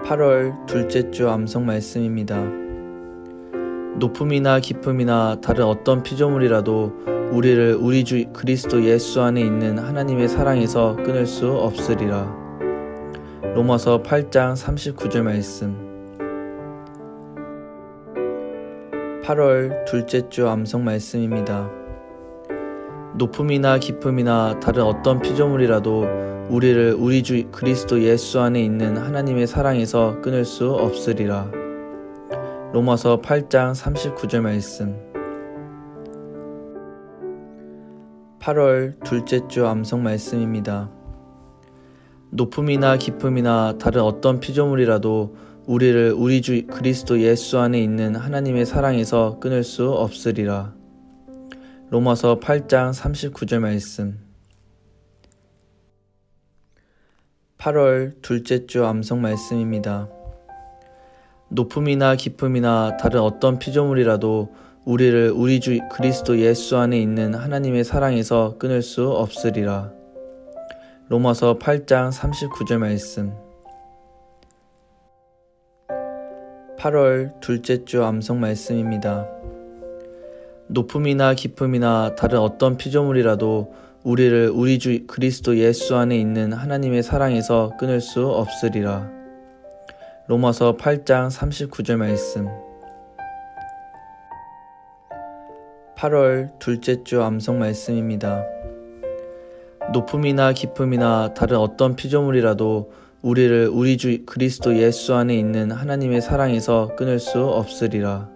8월 둘째 주 암송 말씀입니다. 높음이나 깊음이나 다른 어떤 피조물이라도 우리를 우리 주 그리스도 예수 안에 있는 하나님의 사랑에서 끊을 수 없으리라. 로마서 8장 39절 말씀. 8월 둘째 주 암송 말씀입니다. 높음이나 깊음이나 다른 어떤 피조물이라도 우리를 우리 주 그리스도 예수 안에 있는 하나님의 사랑에서 끊을 수 없으리라. 로마서 8장 39절 말씀. 8월 둘째 주 암송 말씀입니다. 높음이나 깊음이나 다른 어떤 피조물이라도 우리를 우리 주 그리스도 예수 안에 있는 하나님의 사랑에서 끊을 수 없으리라. 로마서 8장 39절 말씀. 8월 둘째 주 암송 말씀입니다. 높음이나 깊음이나 다른 어떤 피조물이라도 우리를 우리 주 그리스도 예수 안에 있는 하나님의 사랑에서 끊을 수 없으리라. 로마서 8장 39절 말씀. 8월 둘째 주 암송 말씀입니다. 높음이나 깊음이나 다른 어떤 피조물이라도 우리를 우리 주 그리스도 예수 안에 있는 하나님의 사랑에서 끊을 수 없으리라. 로마서 8장 39절 말씀. 8월 둘째 주 암송 말씀입니다. 높음이나 깊음이나 다른 어떤 피조물이라도 우리를 우리 주 그리스도 예수 안에 있는 하나님의 사랑에서 끊을 수 없으리라.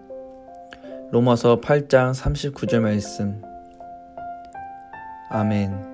로마서 8장 39절 말씀. 아멘.